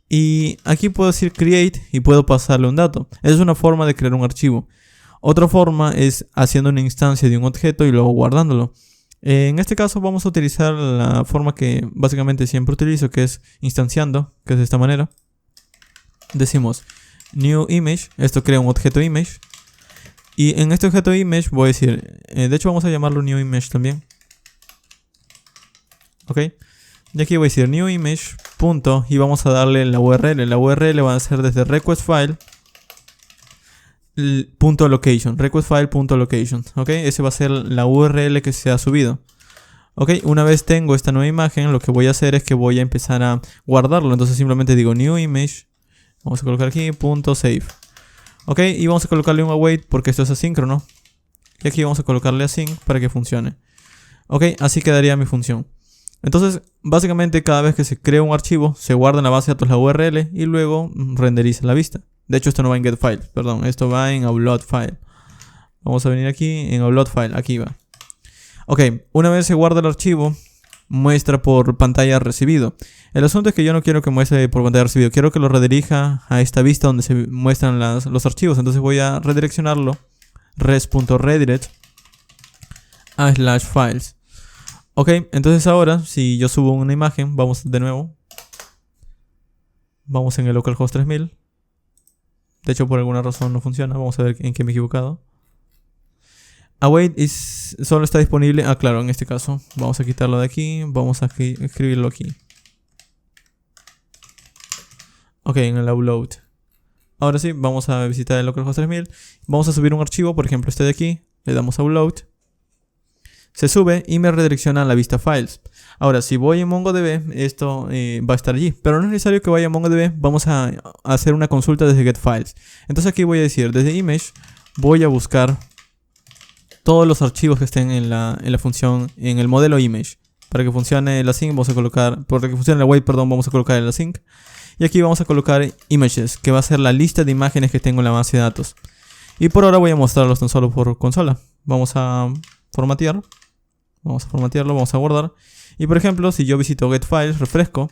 [SPEAKER 1] Y aquí puedo decir create y puedo pasarle un dato. Esa es una forma de crear un archivo. Otra forma es haciendo una instancia de un objeto y luego guardándolo. En este caso vamos a utilizar la forma que básicamente siempre utilizo, que es instanciando, que es de esta manera. Decimos new image, esto crea un objeto image. Y en este objeto image voy a decir, de hecho vamos a llamarlo new image también. Ok, y aquí voy a decir new image punto y vamos a darle la URL. La URL va a ser desde request file punto location, request file punto location. Ok, ese va a ser la URL que se ha subido. Ok, una vez tengo esta nueva imagen, lo que voy a hacer es que voy a empezar a guardarlo. Entonces simplemente digo new image, vamos a colocar aquí punto save. Ok, y vamos a colocarle un await porque esto es asíncrono. Y aquí vamos a colocarle async para que funcione. Ok, así quedaría mi función. Entonces, básicamente cada vez que se crea un archivo, se guarda en la base de datos la URL y luego renderiza la vista. De hecho, esto no va en getFile, perdón, esto va en uploadFile. Vamos a venir aquí en uploadFile, aquí va. Ok, una vez se guarda el archivo, muestra por pantalla recibido. El asunto es que yo no quiero que muestre por pantalla recibido, quiero que lo redirija a esta vista donde se muestran los archivos. Entonces voy a redireccionarlo res.redirect a /files. Ok, entonces ahora si yo subo una imagen, vamos de nuevo. Vamos en el localhost 3000. De hecho por alguna razón no funciona, vamos a ver en qué me he equivocado. Await solo está disponible, claro, en este caso. Vamos a quitarlo de aquí, vamos a escribirlo aquí. Ok, en el upload. Ahora sí, vamos a visitar el localhost 3000. Vamos a subir un archivo, por ejemplo este de aquí. Le damos a upload. Se sube y me redirecciona a la vista files. Ahora, si voy en MongoDB, esto va a estar allí. Pero no es necesario que vaya a MongoDB. Vamos a hacer una consulta desde getFiles. Entonces aquí voy a decir, desde image, voy a buscar todos los archivos que estén en la función, en el modelo image. Para que funcione el async, vamos a colocar, para que funcione el await, perdón, vamos a colocar el async. Y aquí vamos a colocar images, que va a ser la lista de imágenes que tengo en la base de datos. Y por ahora voy a mostrarlos tan solo por consola. Vamos a formatear. Vamos a formatearlo, vamos a guardar. Y por ejemplo, si yo visito getFiles, refresco,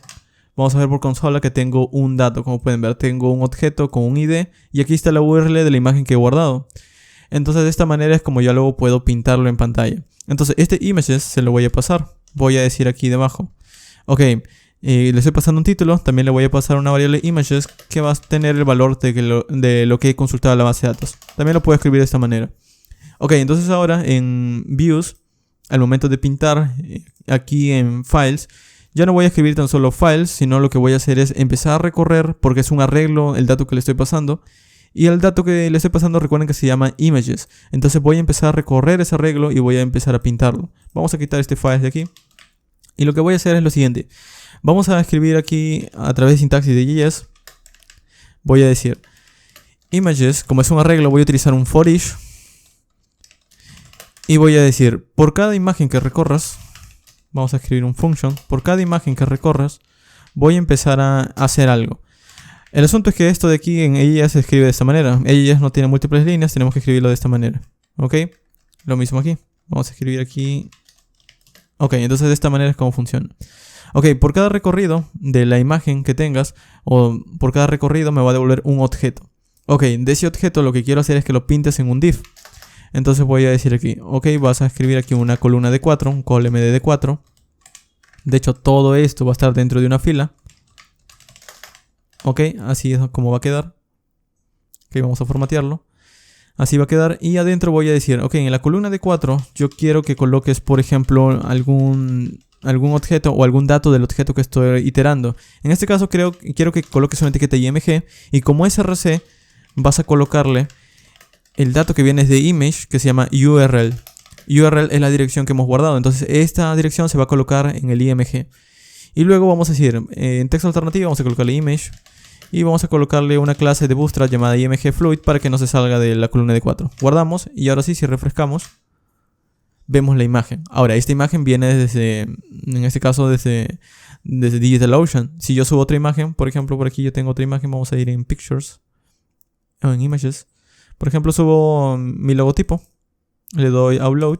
[SPEAKER 1] vamos a ver por consola que tengo un dato. Como pueden ver, tengo un objeto con un ID y aquí está la URL de la imagen que he guardado. Entonces de esta manera es como yo luego puedo pintarlo en pantalla. Entonces este images se lo voy a pasar. Voy a decir aquí debajo. Ok, le estoy pasando un título. También le voy a pasar una variable images que va a tener el valor de lo que he consultado en la base de datos. También lo puedo escribir de esta manera. Ok, entonces ahora en views, al momento de pintar aquí en files, ya no voy a escribir tan solo files, sino lo que voy a hacer es empezar a recorrer, porque es un arreglo el dato que le estoy pasando. Y el dato que le estoy pasando, recuerden que se llama images. Entonces voy a empezar a recorrer ese arreglo y voy a empezar a pintarlo. Vamos a quitar este file de aquí. Y lo que voy a hacer es lo siguiente. Vamos a escribir aquí a través de sintaxis de JS. Voy a decir images, como es un arreglo, voy a utilizar un for each. Y voy a decir, por cada imagen que recorras, vamos a escribir un function, por cada imagen que recorras, voy a empezar a hacer algo. El asunto es que esto de aquí en AES se escribe de esta manera. AES no tiene múltiples líneas, tenemos que escribirlo de esta manera. ¿Ok? Lo mismo aquí. Vamos a escribir aquí. Ok, entonces de esta manera es como funciona. Ok, por cada recorrido de la imagen que tengas, o por cada recorrido me va a devolver un objeto. Ok, de ese objeto lo que quiero hacer es que lo pintes en un div. Entonces voy a decir aquí, ok, vas a escribir aquí una columna de 4, un col md de 4. De hecho, todo esto va a estar dentro de una fila. Ok, así es como va a quedar. Ok, vamos a formatearlo. Así va a quedar. Y adentro voy a decir, ok, en la columna de 4 yo quiero que coloques, por ejemplo, algún objeto o algún dato del objeto que estoy iterando. En este caso quiero que coloques una etiqueta IMG. Y como src vas a colocarle el dato que viene de image, que se llama URL. URL es la dirección que hemos guardado. Entonces esta dirección se va a colocar en el IMG. Y luego vamos a decir, en texto alternativo vamos a colocarle image. Y vamos a colocarle una clase de bootstrap llamada imgFluid para que no se salga de la columna de 4. Guardamos y ahora sí, si refrescamos, vemos la imagen. Ahora, esta imagen viene desde, en este caso, desde DigitalOcean. Si yo subo otra imagen, por ejemplo, por aquí yo tengo otra imagen, vamos a ir en Pictures o en Images. Por ejemplo, subo mi logotipo, le doy Upload.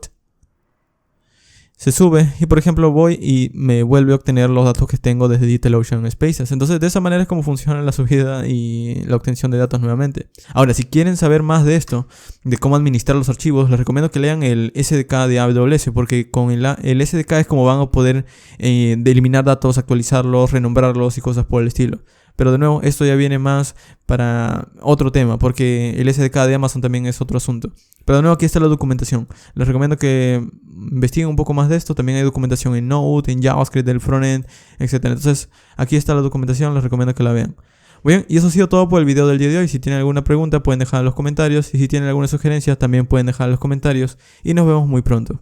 [SPEAKER 1] Se sube y por ejemplo voy y me vuelve a obtener los datos que tengo desde DigitalOcean Spaces. Entonces de esa manera es como funciona la subida y la obtención de datos nuevamente. Ahora, si quieren saber más de esto, de cómo administrar los archivos, les recomiendo que lean el SDK de AWS, porque con el SDK es como van a poder eliminar datos, actualizarlos, renombrarlos y cosas por el estilo. Pero de nuevo, esto ya viene más para otro tema, porque el SDK de Amazon también es otro asunto. Pero de nuevo, aquí está la documentación. Les recomiendo que investiguen un poco más de esto. También hay documentación en Node, en JavaScript, del frontend, etc. Entonces, aquí está la documentación. Les recomiendo que la vean. Muy bien, y eso ha sido todo por el video del día de hoy. Si tienen alguna pregunta, pueden dejarla en los comentarios. Y si tienen alguna sugerencia, también pueden dejarla en los comentarios. Y nos vemos muy pronto.